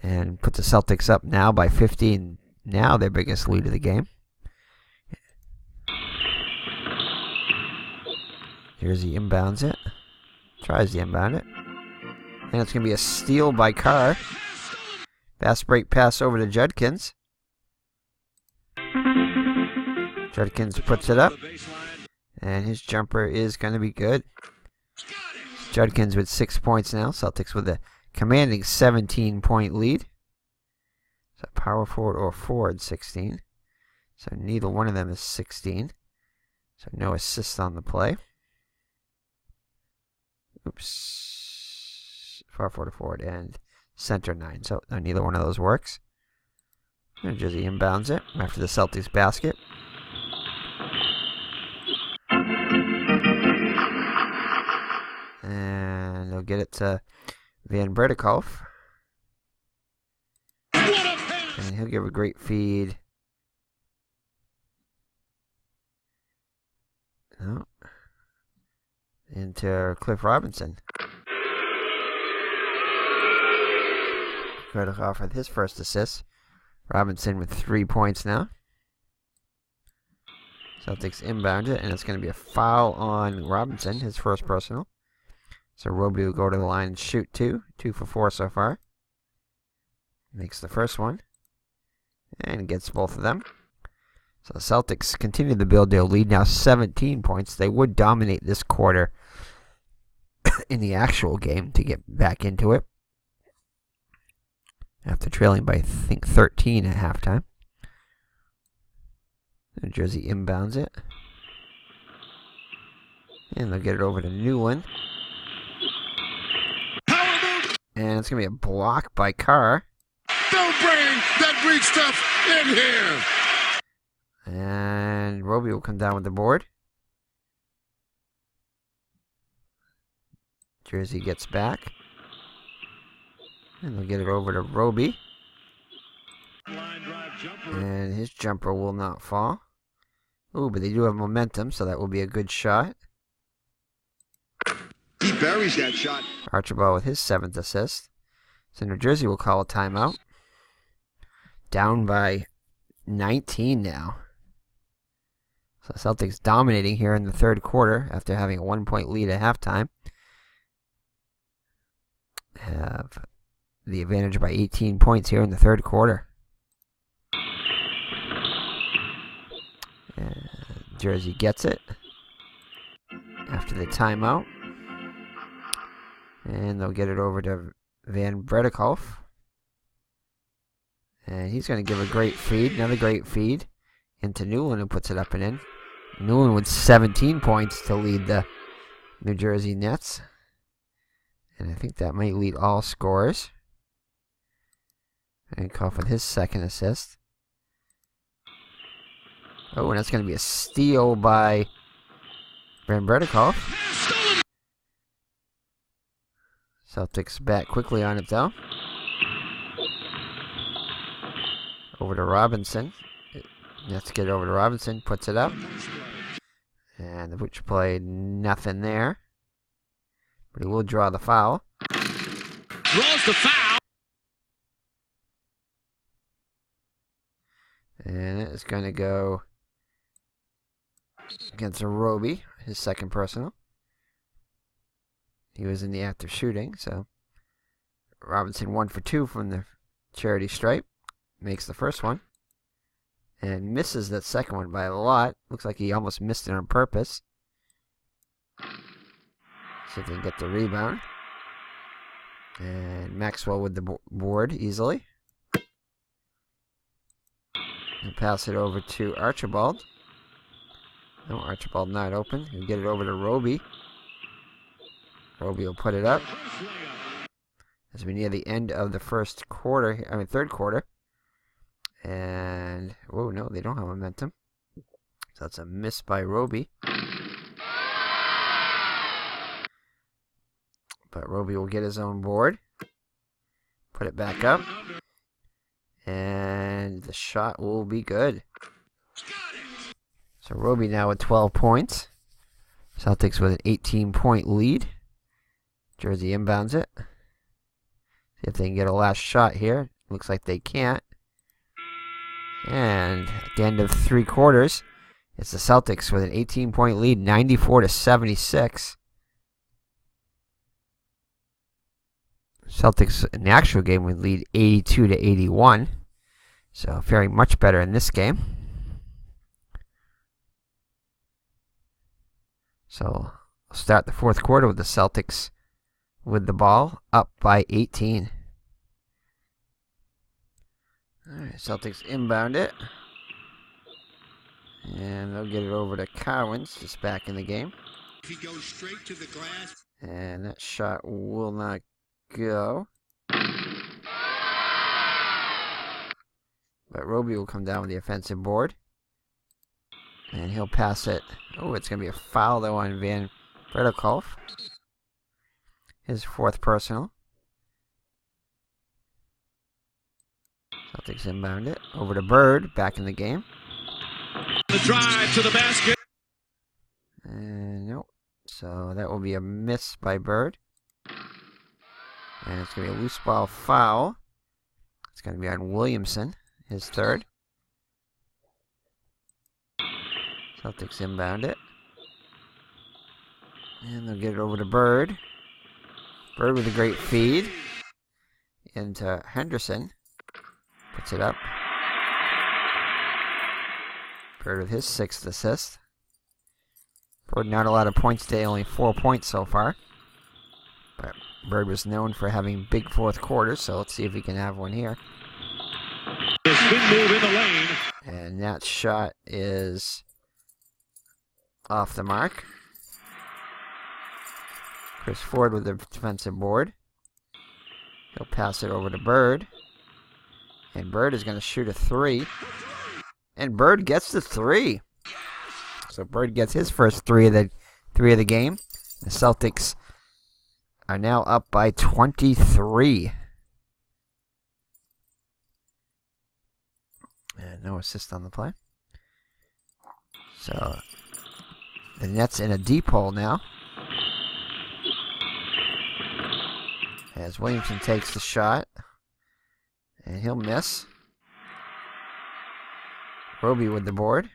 And puts the Celtics up now by 15. Now their biggest lead of the game. Jersey inbounds it. Tries to inbound it. And it's going to be a steal by Carr. Fast break pass over to Judkins. Judkins puts it up. And his jumper is going to be good. Judkins with 6 points now. Celtics with a commanding 17-point lead. So power forward or forward 16. So neither one of them is 16. So no assists on the play. Oops. Power forward or forward and center 9. So neither one of those works. New Jersey inbounds it after the Celtics basket. And they'll get it to Van Bertikhoff. And he'll give a great feed. No. Into Cliff Robinson. Bertikhoff with his first assist. Robinson with 3 points now. Celtics inbound it, and it's going to be a foul on Robinson, his first personal. So Roby will go to the line and shoot 2. 2 for 4 so far. Makes the first one. And gets both of them. So the Celtics continue to build their lead, now 17 points. They would dominate this quarter in the actual game to get back into it. After trailing by, I think, 13 at halftime. New Jersey inbounds it. And they'll get it over to Newland. And it's going to be a block by Carr. Don't bring that Greek stuff in here. And Roby will come down with the board. Jersey gets back. And they'll get it over to Roby. And his jumper will not fall. Ooh, but they do have momentum, so that will be a good shot. He buries that shot. Archibald with his 7th assist. So New Jersey will call a timeout. Down by 19 now. So Celtics dominating here in the third quarter after having a 1-point lead at halftime. Have the advantage by 18 points here in the third quarter. And Jersey gets it after the timeout. And they'll get it over to Van Bertikhoff. And he's going to give a great feed, another great feed, into Newland, who puts it up and in. Newland with 17 points to lead the New Jersey Nets. And I think that might lead all scorers. And Koff with his 2nd assist. Oh, and that's going to be a steal by Van Bertikhoff. Celtics back quickly on it, though. Over to Robinson. Let's get it over to Robinson. Puts it up. And the Butch play, nothing there. But he will draw the foul. Draws the foul. And it is going to go against a Roby, his 2nd personal. He was in the act of shooting, so Robinson 1 for 2 from the charity stripe. Makes the first one. And misses that second one by a lot. Looks like he almost missed it on purpose. See if they can get the rebound. And Maxwell with the board easily. And pass it over to Archibald. No, Archibald not open. He'll get it over to Roby. Roby will put it up. As we near the end of the third quarter. And, whoa, no, they don't have momentum. So that's a miss by Roby. But Roby will get his own board. Put it back up. And the shot will be good. So Roby now with 12 points. Celtics with an 18-point lead. Jersey inbounds it. See if they can get a last shot here. Looks like they can't. And at the end of 3 quarters, it's the Celtics with an 18-point lead, 94-76. Celtics in the actual game would lead 82 to 81. So faring much better in this game. So we'll start the fourth quarter with the Celtics with the ball up by 18. Alright, Celtics inbound it. And they'll get it over to Cowens, just back in the game. He goes straight to the glass. And that shot will not go. But Roby will come down with the offensive board. And he'll pass it. Oh, it's going to be a foul, though, on Van Bredekolf. His fourth personal. Celtics inbound it. Over to Bird, back in the game. The drive to the basket. And nope. So that will be a miss by Bird. And it's going to be a loose ball foul. It's going to be on Williamson, his third. Celtics inbound it. And they'll get it over to Bird. Bird with a great feed. Into Henderson. Puts it up. Bird with his sixth assist. Bird not a lot of points today, only 4 points so far. But Bird was known for having big fourth quarters, so let's see if he can have one here. The spin move in the lane. And that shot is off the mark. Chris Ford with the defensive board. He'll pass it over to Bird. And Bird is going to shoot a three. And Bird gets the three. So Bird gets his first three of the game. The Celtics are now up by 23. And no assist on the play. So the Nets in a deep hole now. As Williamson takes the shot. And he'll miss. Roby with the board.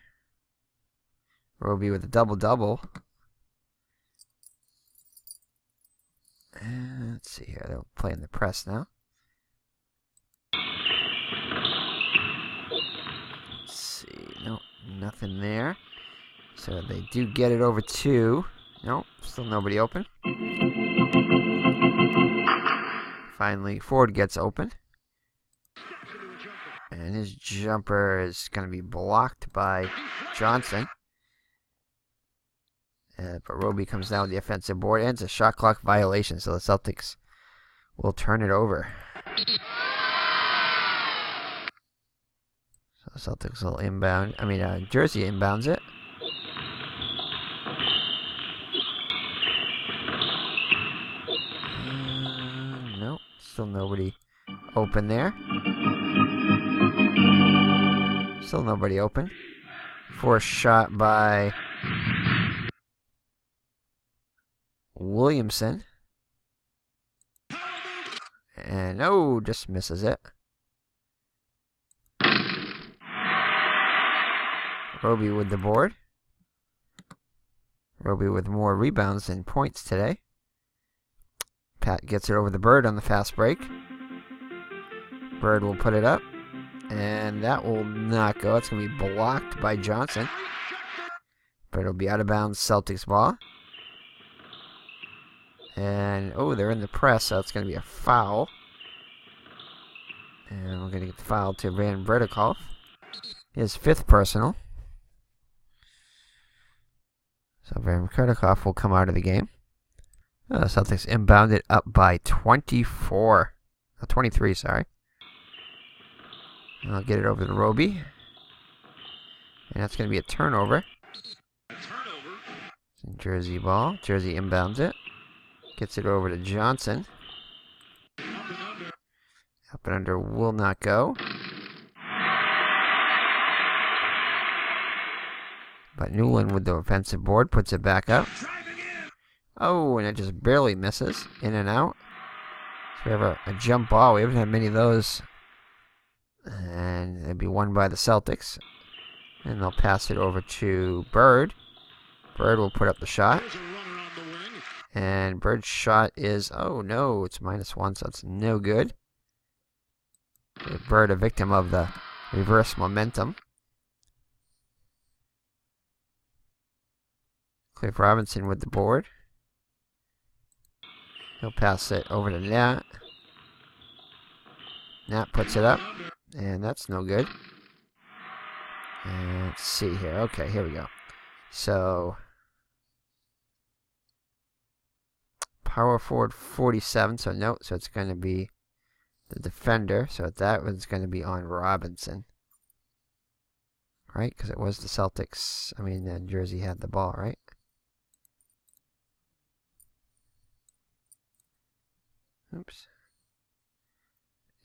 Roby with a double-double. And let's see here. They'll play in the press now. Let's see. Nope, nothing there. So they do get it over to... Nope, still nobody open. Finally, Ford gets open. And his jumper is going to be blocked by Johnson. But Roby comes down with the offensive board. And it's a shot clock violation, so the Celtics will turn it over. So the Celtics will inbound. Jersey inbounds it. Nope, still nobody open there. Still nobody open. Forced shot by Williamson. And no, just misses it. Roby with the board. Roby with more rebounds than points today. Pat gets it over the Bird on the fast break. Bird will put it up. And that will not go. It's going to be blocked by Johnson. But it'll be out of bounds, Celtics ball. And, oh, they're in the press, so it's going to be a foul. And we're going to get the foul to Van Bredekolf. His fifth personal. So Van Bredekolf will come out of the game. Celtics inbounded up by 24. 23, sorry. And I'll get it over to Roby. And that's going to be a turnover. Jersey ball. Jersey inbounds it. Gets it over to Johnson. Up and under will not go. But Newland with the offensive board puts it back up. Oh, and it just barely misses. In and out. So we have a jump ball. We haven't had many of those. And it'll be won by the Celtics. And they'll pass it over to Bird. Bird will put up the shot. And Bird's shot is, oh no, it's -1, so it's no good. Bird a victim of the reverse momentum. Cliff Robinson with the board. He'll pass it over to Nat. Nat puts it up, and that's no good. And let's see here. Okay, here we go. So, power forward 47, so no, so it's going to be the defender. So that one's going to be on Robinson. Right? Because it was the Celtics. I mean, Jersey had the ball, right? Oops.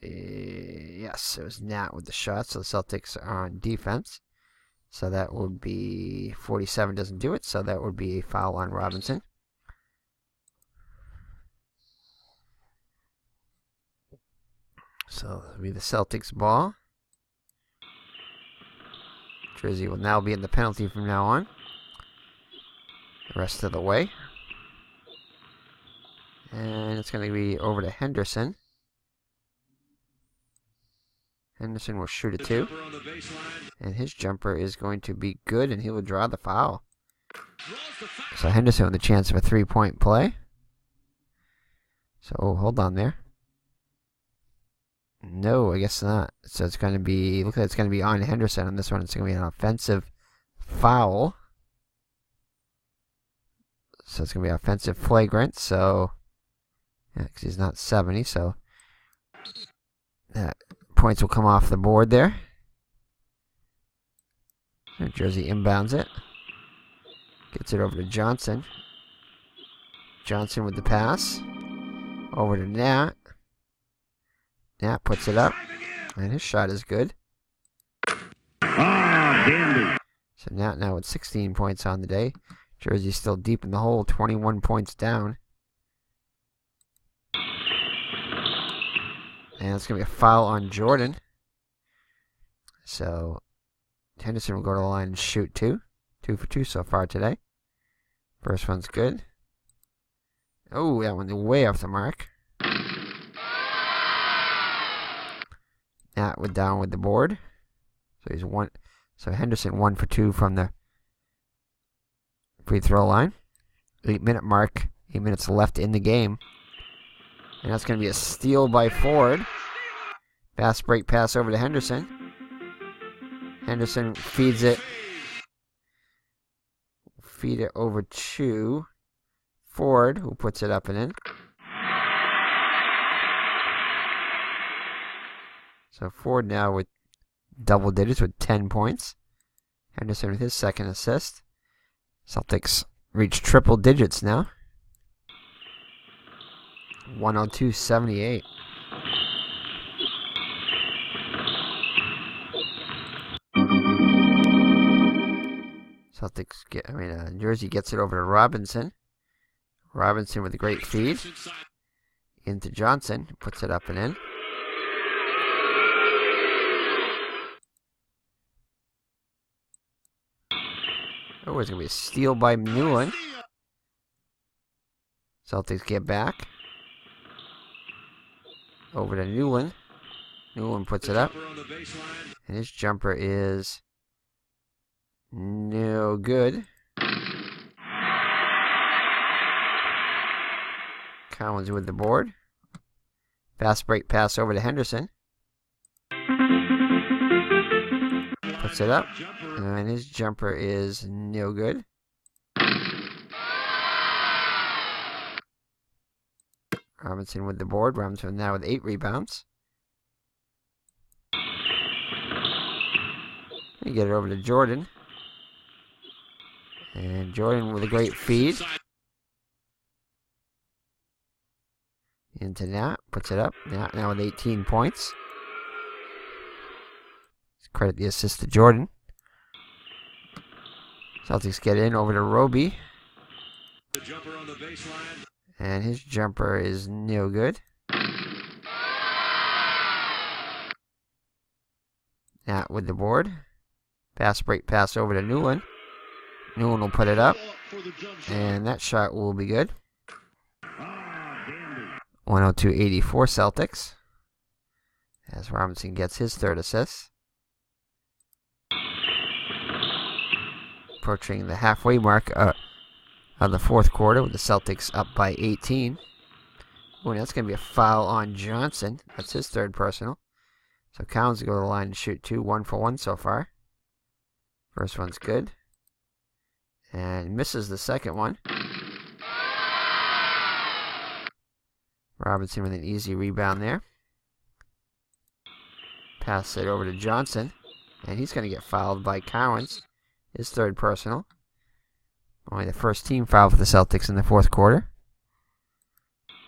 Yes, it was Nat with the shot, so the Celtics are on defense. So that would be 47 doesn't do it, so that would be a foul on Robinson. So it'll be the Celtics ball. Jersey will now be in the penalty from now on. The rest of the way. And it's going to be over to Henderson. Henderson will shoot it too. And his jumper is going to be good, and he will draw the foul. So Henderson with a chance of a 3-point play. So hold on there. No, I guess not. So it's going to be, look like it's going to be on Henderson on this one. It's going to be an offensive foul. So it's going to be offensive flagrant. So, yeah, because he's not 70. So, points will come off the board there. And Jersey inbounds it. Gets it over to Johnson. Johnson with the pass. Over to Nat. Nat puts it up. And his shot is good. Dandy. So Nat now with 16 points on the day. Jersey's still deep in the hole, 21 points down. And it's going to be a foul on Jordan. So Henderson will go to the line and shoot 2. 2 for 2 so far today. First one's good. Oh, that one's way off the mark. Nat down with the board. So he's one. So Henderson 1 for 2 from the free throw line. 8-minute mark. 8 minutes left in the game. And that's going to be a steal by Ford. Fast break pass over to Henderson. Henderson feeds it. Feed it over to Ford, who puts it up and in. So Ford now with double digits with 10 points. Henderson with his second assist. Celtics reach triple digits now. 102-78. Celtics get, Jersey gets it over to Robinson. Robinson with a great feed. Into Johnson, puts it up and in. Oh, it's going to be a steal by Newland. Celtics get back. Over to Newland. Newland puts it up. And his jumper is no good. Collins with the board. Fast break pass over to Henderson. Puts it up. And his jumper is no good. Robinson with the board. Robinson now with 8 rebounds. You get it over to Jordan. And Jordan with a great feed. Into Nat. Puts it up. Nat now with 18 points. Let's credit the assist to Jordan. Celtics get in over to Roby. And his jumper is no good. Nat with the board. Fast break pass over to Newland. Newland will put it up. And that shot will be good. 102-84 Celtics. As Robinson gets his third assist. Approaching the halfway mark of the fourth quarter with the Celtics up by 18. Oh, and that's going to be a foul on Johnson. That's his third personal. So Collins will go to the line and shoot 2. 1 for 1 so far. First one's good. And misses the second one. Robinson with an easy rebound there. Pass it over to Johnson. And he's going to get fouled by Collins. His third personal. Only the first team foul for the Celtics in the fourth quarter.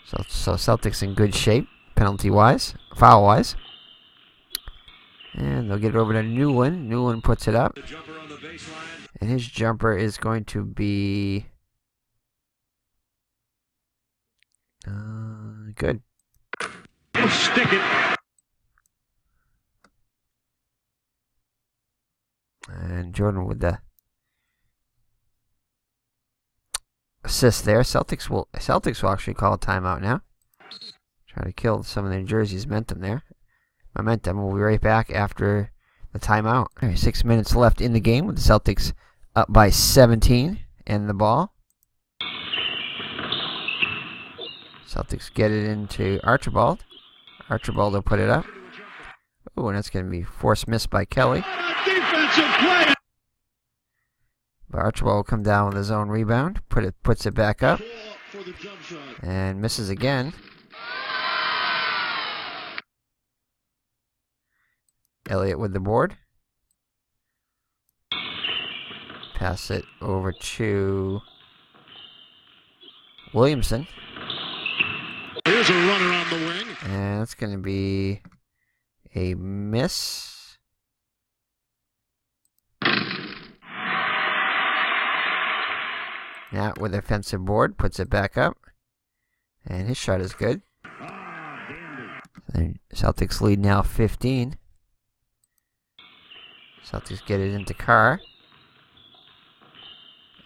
So Celtics in good shape, penalty-wise, foul-wise. And they'll get it over to Newland. Newland puts it up. And his jumper is going to be... good. He'll stick it. And Jordan with the assist there. Celtics will actually call a timeout now. Try to kill some of their jerseys' momentum there. We'll be right back after the timeout. All right, 6 minutes left in the game with the Celtics up by 17 and the ball. Celtics get it into Archibald. Archibald will put it up. Oh, and that's going to be forced miss by Kelly. Defensive play. But Archibald will come down with his own rebound. Puts it back up. For the jump shot. And misses again. Elliott with the board. Pass it over to Williamson. Here's a runner on the wing. And that's going to be a miss. Nat with offensive board, puts it back up. And his shot is good. And Celtics lead now 15. Celtics get it into Carr.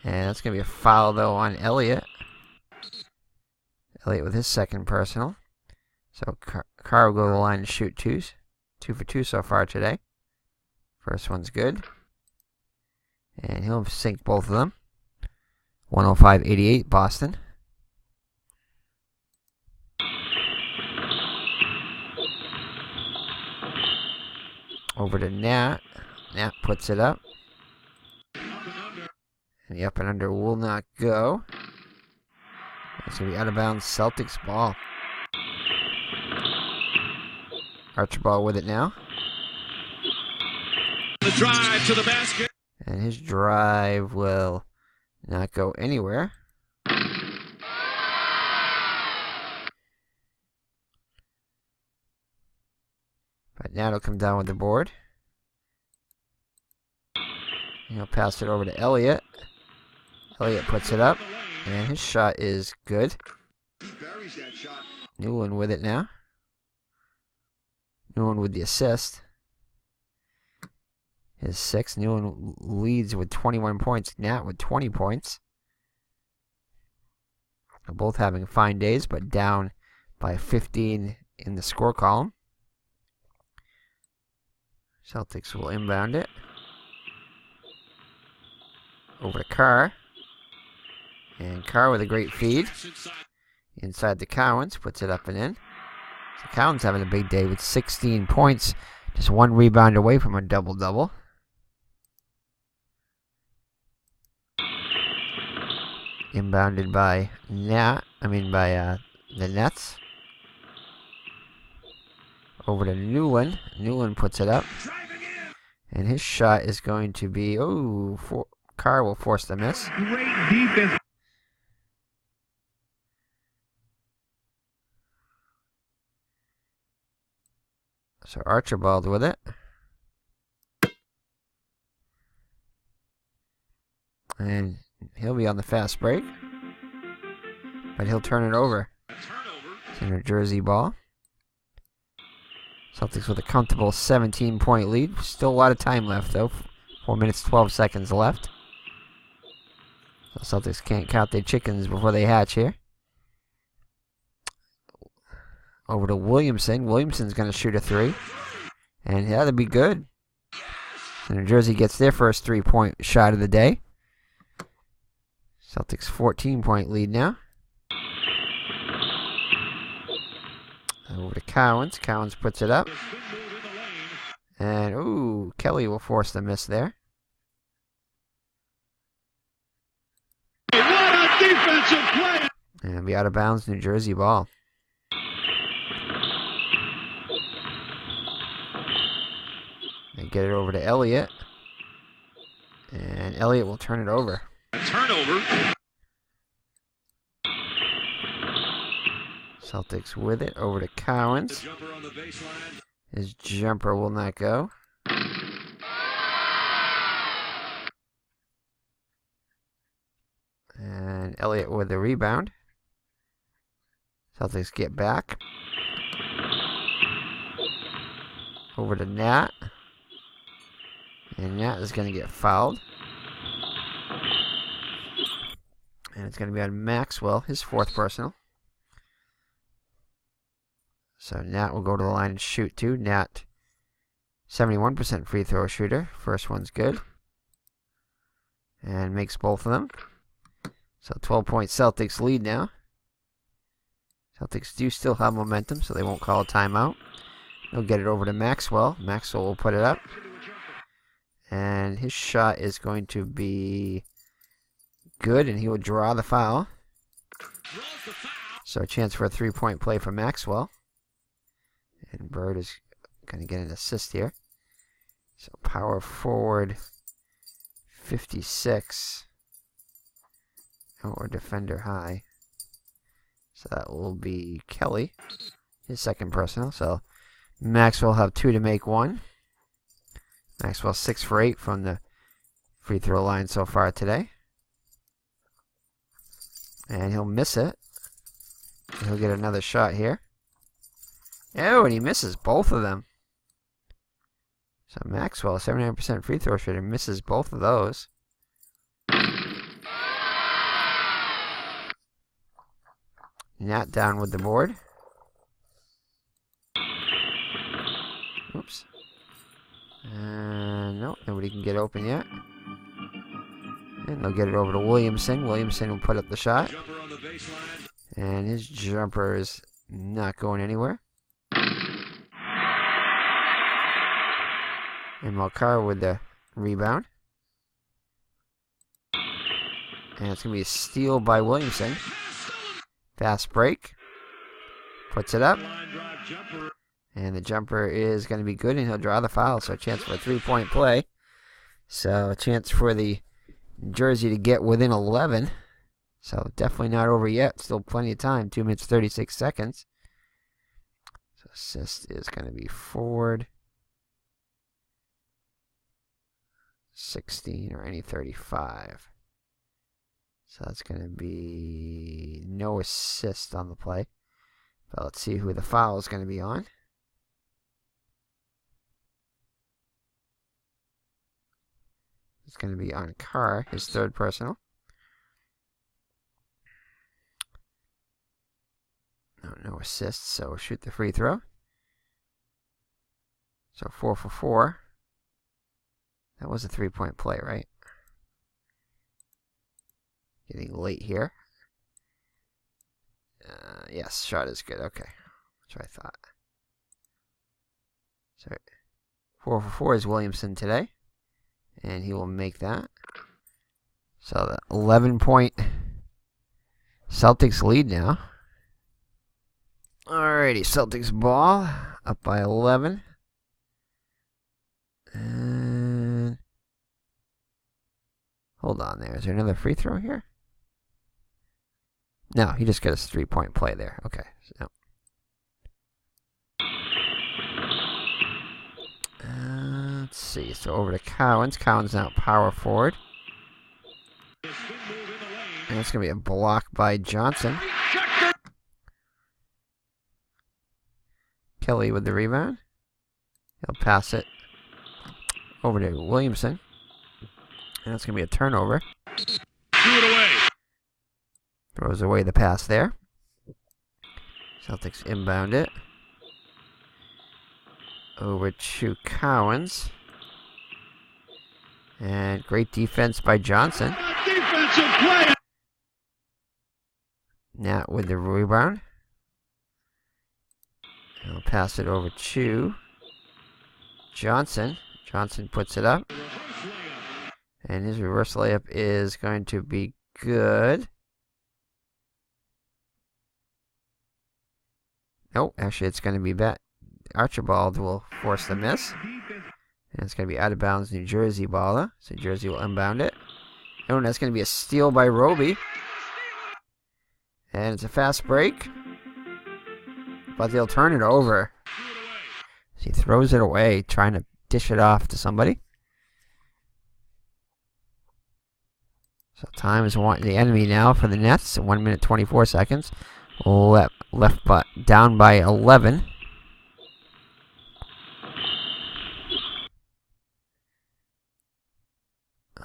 And that's going to be a foul, though, on Elliott. Elliott with his second personal. So Carr will go to the line and shoot 2s. 2 for 2 so far today. First one's good. And he'll sink both of them. 105-88 Boston. Over to Nat. Nat puts it up. And the up and under will not go. It's going to be out of bounds. Celtics ball. Archibald with it now. The drive to the basket. And his drive will not go anywhere. But now it'll come down with the board. And he'll pass it over to Elliott. Elliott puts it up. And his shot is good. Newland with it now. Newland with the assist. His 6th. Newland leads with 21 points. Nat with 20 points. They're both having fine days, but down by 15 in the score column. Celtics will inbound it. Over to Carr. And Carr with a great feed. Inside to Cowens. Puts it up and in. So Cowens having a big day with 16 points. Just one rebound away from a double-double. Inbounded by the Nets. Over to Newland. Newland puts it up. And his shot is going to be... Carr will force the miss. Great defense. So Archibald with it. And he'll be on the fast break. But he'll turn it over. It's a New Jersey ball. Celtics with a comfortable 17-point lead. Still a lot of time left, though. 4 minutes, 12 seconds left. So Celtics can't count their chickens before they hatch here. Over to Williamson. Williamson's going to shoot a three. And yeah, that'd be good. So New Jersey gets their first 3-point shot of the day. Celtics 14-point lead now. Over to Cowens. Cowens puts it up. And, ooh, Kelly will force the miss there. What a defensive play! And it'll be out of bounds, New Jersey ball. They get it over to Elliott. And Elliott will turn it over. A turnover. Celtics with it. Over to Cowens. His jumper will not go. And Elliott with the rebound. Celtics get back. Over to Nat. And Nat is going to get fouled. And it's going to be on Maxwell, his fourth personal. So Nat will go to the line and shoot too. Nat, 71% free throw shooter. First one's good. And makes both of them. So 12-point Celtics lead now. Celtics do still have momentum, so they won't call a timeout. They'll get it over to Maxwell. Maxwell will put it up. And his shot is going to be good, and he will draw the foul. So a chance for a 3-point play for Maxwell. And Bird is going to get an assist here. So power forward 56. Or defender high. So that will be Kelly. His second personal. So Maxwell will have 2 to make 1. Maxwell 6 for 8 from the free throw line so far today. And he'll miss it. He'll get another shot here. Oh, and he misses both of them. So Maxwell, 79% free throw shooter, misses both of those. Nat down with the board. Oops. No, nobody can get open yet. And they'll get it over to Williamson. Williamson will put up the shot. And his jumper is not going anywhere. And Malkar with the rebound. And it's going to be a steal by Williamson. Fast break. Puts it up. And the jumper is going to be good, and he'll draw the foul. So a chance for a 3-point play. So a chance for the Jersey to get within 11. So definitely not over yet. Still plenty of time. 2 minutes, 36 seconds. So assist is going to be forward. 16 or any 35. So that's going to be no assist on the play. But let's see who the foul is going to be on. It's going to be on Carr, his third personal. No assists, so we'll shoot the free throw. So 4 for 4. That was a 3-point play, right? Getting late here. Yes, shot is good. Okay. That's what I thought. So 4 for 4 is Williamson today. And he will make that. So the 11-point Celtics lead now. Alrighty, Celtics ball. Up by 11. And hold on there. Is there another free throw here? No, he just got his 3-point play there. Okay. So, let's see. So over to Cowens. Cowens now power forward. And it's going to be a block by Johnson. Kelly with the rebound. He'll pass it over to Williamson. And it's going to be a turnover. Threw it away. Throws away the pass there. Celtics inbound it. Over to Cowens. And great defense by Johnson. Defensive play. Nat with the rebound. He'll pass it over to Johnson. Johnson puts it up. And his reverse layup is going to be good. Nope, actually it's going to be bad. Archibald will force the miss. And it's going to be out of bounds New Jersey ball. So Jersey will inbound it. Oh, and that's going to be a steal by Roby. And it's a fast break. But they'll turn it over. So he throws it away, trying to dish it off to somebody. So time is the enemy now for the Nets. 1 minute 24 seconds. Left but down by 11.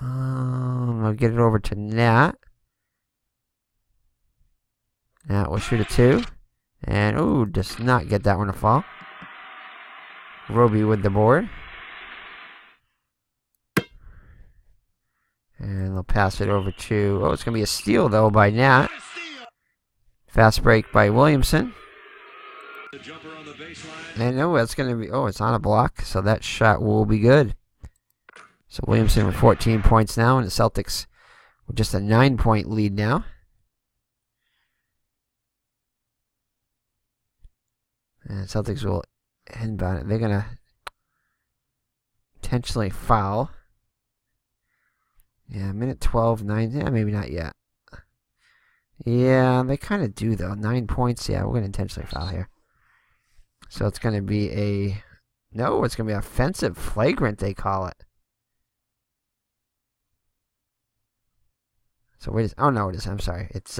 I'll get it over to Nat. Nat will shoot a 2. And, ooh, does not get that one to fall. Roby with the board. And they'll pass it over to... Oh, it's going to be a steal, though, by Nat. Fast break by Williamson. And, oh, that's going to be... Oh, it's on a block, so that shot will be good. So Williamson with 14 points now, and the Celtics with just a 9-point lead now. And Celtics will inbound it. They're going to intentionally foul. Yeah, minute 12, 9. Yeah, maybe not yet. Yeah, they kind of do, though. 9 points. Yeah, we're going to intentionally foul here. So it's going to be a... No, it's going to be offensive flagrant, they call it. So wait, oh no, it is. I'm sorry. It's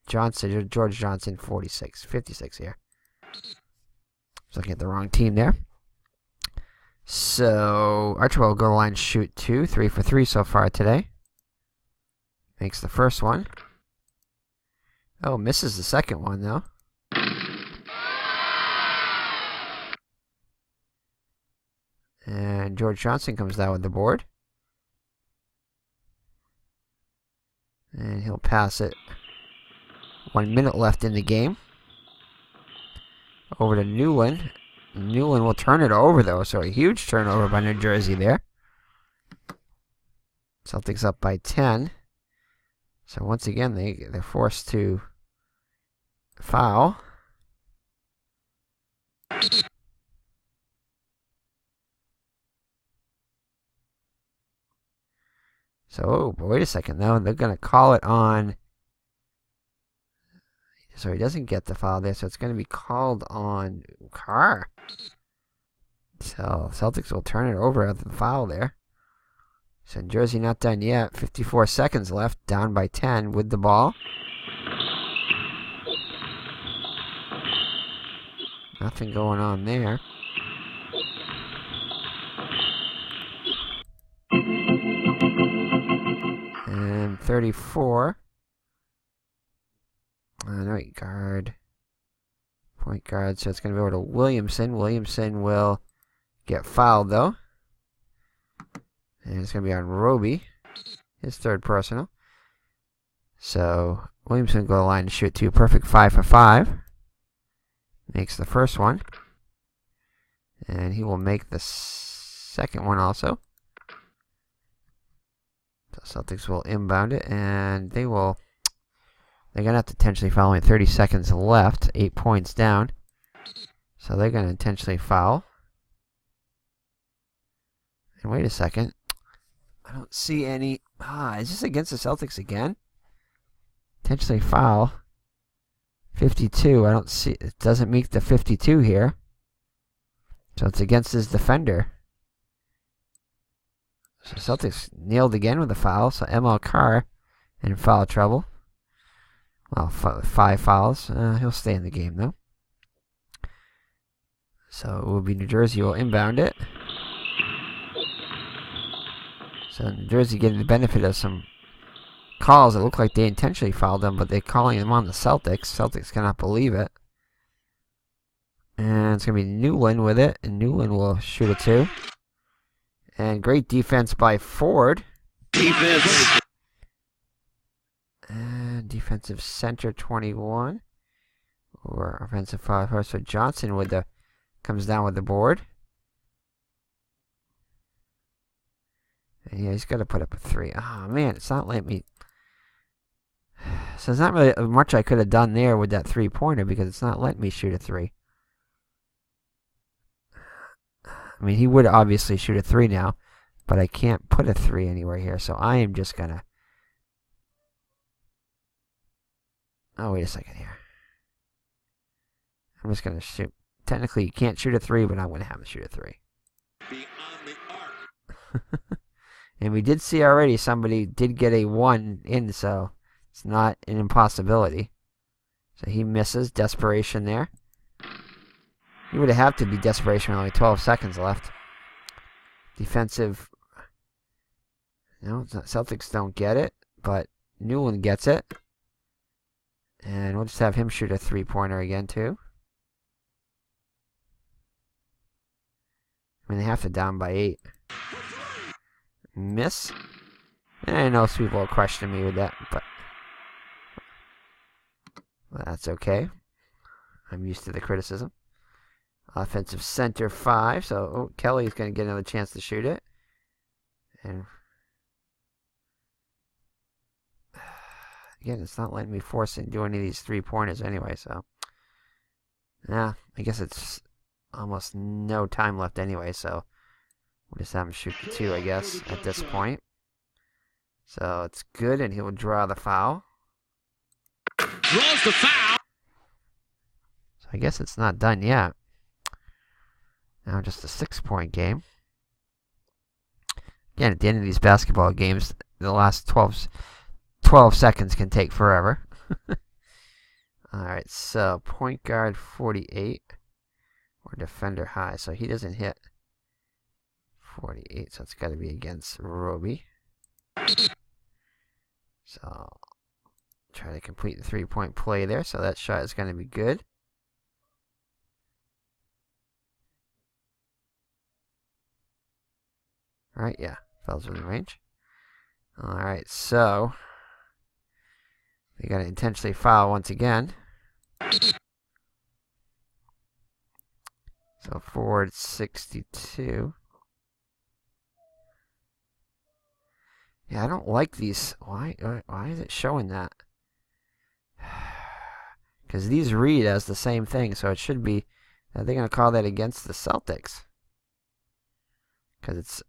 Johnson, George Johnson, 56 here. I was looking at the wrong team there. So Archibald will go to the line and shoot 2, 3 for 3 so far today. Makes the first one. Oh, misses the second one though. And George Johnson comes down with the board. And he'll pass it. 1 minute left in the game. Over to Newland. Newland will turn it over, though. So a huge turnover by New Jersey there. Celtics up by 10. So once again, they're forced to foul. So, oh, but wait a second, though. They're going to call it on... So he doesn't get the foul there, so it's going to be called on Carr. So Celtics will turn it over at the foul there. So Jersey not done yet. 54 seconds left, down by 10 with the ball. Nothing going on there. And 34. Right guard. Point guard. So it's going to go over to Williamson. Williamson will get fouled, though. And it's going to be on Roby. His third personal. So Williamson will go to the line and shoot 2. Perfect 5 for 5. Makes the first one. And he will make the second one also. So Celtics will inbound it. And they will... They're going to have to intentionally foul. Only 30 seconds left. 8 points down. So they're going to intentionally foul. And wait a second. I don't see any... is this against the Celtics again? Intentionally foul. 52. I don't see... It doesn't meet the 52 here. So it's against his defender. So Celtics nailed again with a foul. So ML Carr in foul trouble. Well, 5 fouls. He'll stay in the game, though. So it will be New Jersey will inbound it. So New Jersey getting the benefit of some calls. It looked like they intentionally fouled them, but they're calling them on the Celtics. Celtics cannot believe it. it's going to be Newland with it, and Newland will shoot a 2. And great defense by Ford. Defense. And defensive center 21. Or offensive foul. So Johnson with the comes down with the board. And yeah, he's got to put up a 3. Oh man, it's not letting me. So there's not really much I could have done there with that 3-pointer because it's not letting me shoot a 3. I mean, he would obviously shoot a 3 now, but I can't put a 3 anywhere here, so I am just gonna. Oh, wait a second here. I'm just gonna shoot. Technically, you can't shoot a 3, but I'm gonna have him shoot a 3. Beyond the arc. And we did see already somebody did get a 1 in, so it's not an impossibility. So he misses. Desperation there. He would have to be desperation with only 12 seconds left. Defensive. No, Celtics don't get it, but Newland gets it. And we'll just have him shoot a 3-pointer again, too. I mean, they have to down by 8. Miss. And I know some people will question me with that, but well, that's okay. I'm used to the criticism. Offensive center 5, so Kelly's going to get another chance to shoot it. And again, it's not letting me force it and do any of these 3-pointers anyway, so yeah, I guess it's almost no time left anyway, so we'll just have him shoot the 2, I guess, at this point. So it's good, and he will draw the foul. Draws the foul. So I guess it's not done yet. Now just a 6-point game. Again, at the end of these basketball games, the last 12 seconds can take forever. Alright, so point guard 48. Or defender high, so he doesn't hit 48, so it's got to be against Roby. So try to complete the 3-point play there, so that shot is going to be good. Alright, yeah, falls within range. Alright, so they got to intentionally foul once again. So forward 62. Yeah, I don't like these. Why is it showing that? Because these read as the same thing, so it should be. Are they going to call that against the Celtics? Because it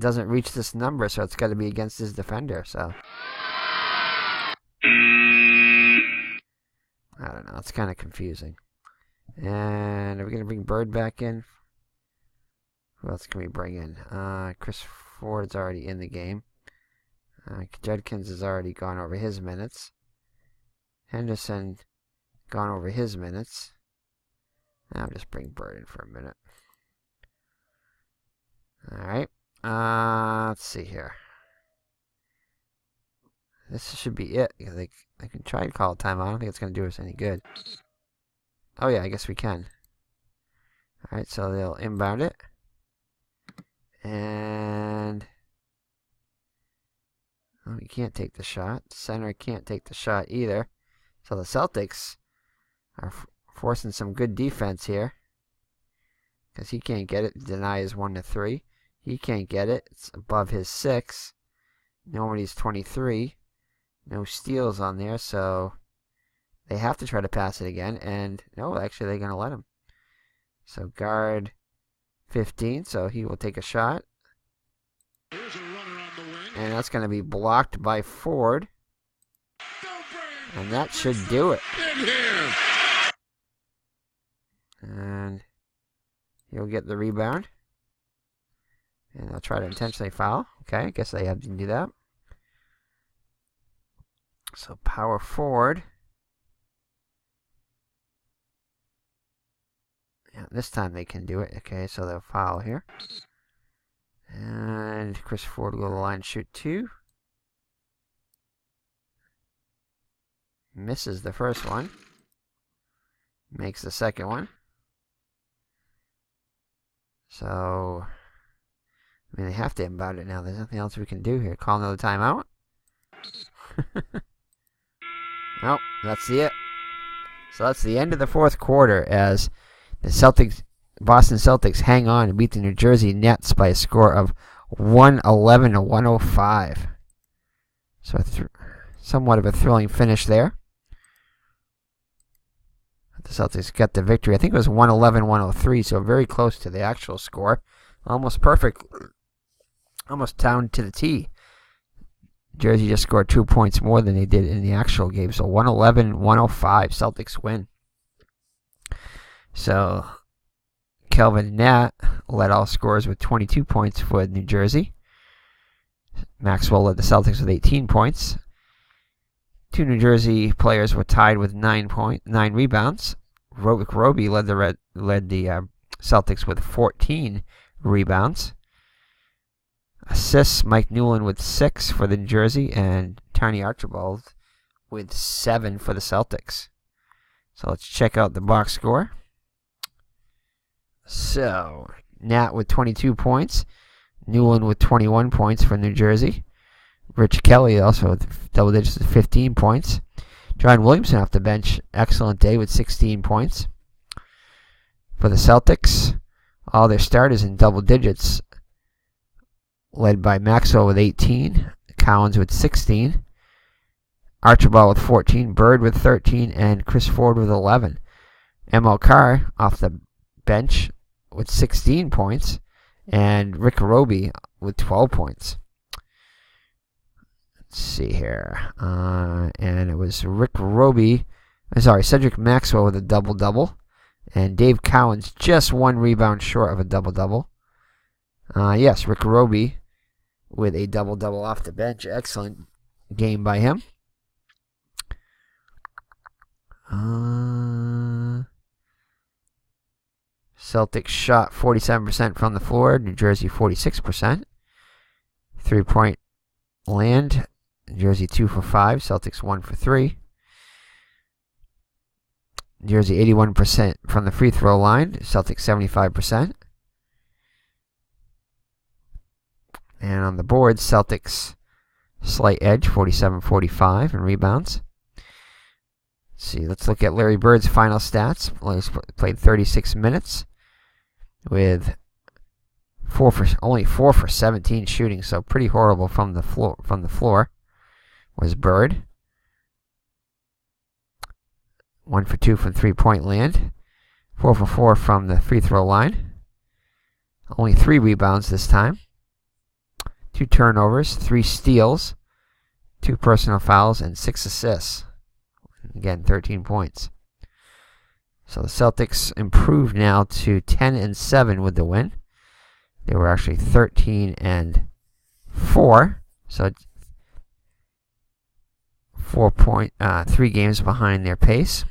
doesn't reach this number, so it's got to be against his defender. So I don't know. It's kind of confusing. And are we going to bring Bird back in? Who else can we bring in? Chris Ford's already in the game. Judkins has already gone over his minutes. Henderson gone over his minutes. I'll just bring Bird in for a minute. Alright. Let's see here. This should be it. I can try to call a timeout. I don't think it's going to do us any good. Oh yeah, I guess we can. Alright, so they'll inbound it. And we can't take the shot. Center can't take the shot either. So the Celtics are forcing some good defense here. Because he can't get it. Deny is 1-3. He can't get it. It's above his 6. Nobody's 23. No steals on there, so they have to try to pass it again. And no, actually they're going to let him. So guard 15, so he will take a shot. And that's going to be blocked by Ford. And that should do it. And he'll get the rebound. And they'll try to intentionally foul. Okay, I guess they have to do that. So power forward. Yeah, this time they can do it. Okay, so they'll foul here. And Chris Ford will go to the line, shoot 2. Misses the first one. makes the second one. So, I mean, they have to inbound it now. There's nothing else we can do here. Call another timeout. Nope, that's it. So that's the end of the fourth quarter as the Boston Celtics hang on and beat the New Jersey Nets by a score of 111 to 105. So somewhat of a thrilling finish there. The Celtics got the victory. I think it was 111-103, so very close to the actual score. Almost perfect. Almost down to the T. Jersey just scored 2 points more than they did in the actual game. So 111-105, Celtics win. So Kelvin Nat led all scorers with 22 points for New Jersey. Maxwell led the Celtics with 18 points. Two New Jersey players were tied with 9 rebounds. Roby led the Celtics with 14 rebounds. Assists, Mike Newland with 6 for the New Jersey, and Tiny Archibald with 7 for the Celtics. So let's check out the box score. So, Nat with 22 points. Newland with 21 points for New Jersey. Rich Kelly also with double digits with 15 points. John Williamson off the bench, excellent day with 16 points. For the Celtics, all their starters in double digits, led by Maxwell with 18, Collins with 16, Archibald with 14, Bird with 13, and Chris Ford with 11. ML Carr off the bench with 16 points, and Rick Roby with 12 points. Let's see here. And it was Cedric Maxwell with a double-double, and Dave Cowens just 1 rebound short of a double-double. Yes, Rick Roby with a double-double off the bench. Excellent game by him. Celtics shot 47% from the floor. New Jersey 46%. 3-point land. New Jersey 2 for 5. Celtics 1 for 3. New Jersey 81% from the free throw line. Celtics 75%. And on the board, Celtics slight edge, 47-45 in rebounds. Let's see, let's look at Larry Bird's final stats. He's played 36 minutes with only 4 for 17 shooting, so pretty horrible from the floor was Bird. 1 for 2 from 3-point land. 4 for 4 from the free throw line. Only 3 rebounds this time. 2 turnovers, 3 steals, 2 personal fouls, and 6 assists. Again, 13 points. So the Celtics improved now to 10-7 with the win. They were actually 13-4. So 3 games behind their pace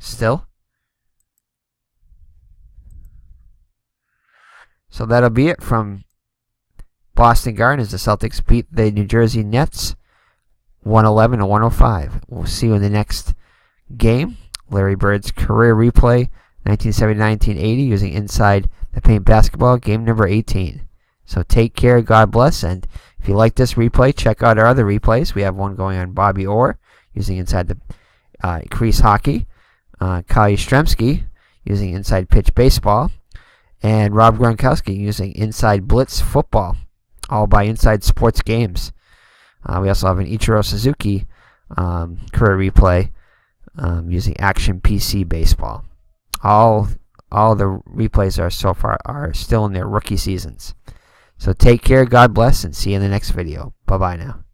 still. So that'll be it from Boston Garden as the Celtics beat the New Jersey Nets 111-105. We'll see you in the next game. Larry Bird's career replay, 1970-1980, using Inside the Paint Basketball, game number 18. So take care, God bless, and if you like this replay, check out our other replays. We have one going on Bobby Orr, using Inside the Crease Hockey, Kyle Yastrzemski, using Inside Pitch Baseball, and Rob Gronkowski, using Inside Blitz Football, all by Inside Sports Games. We also have an Ichiro Suzuki career replay using Action PC Baseball. All the replays are still in their rookie seasons. So take care, God bless, and see you in the next video. Bye-bye now.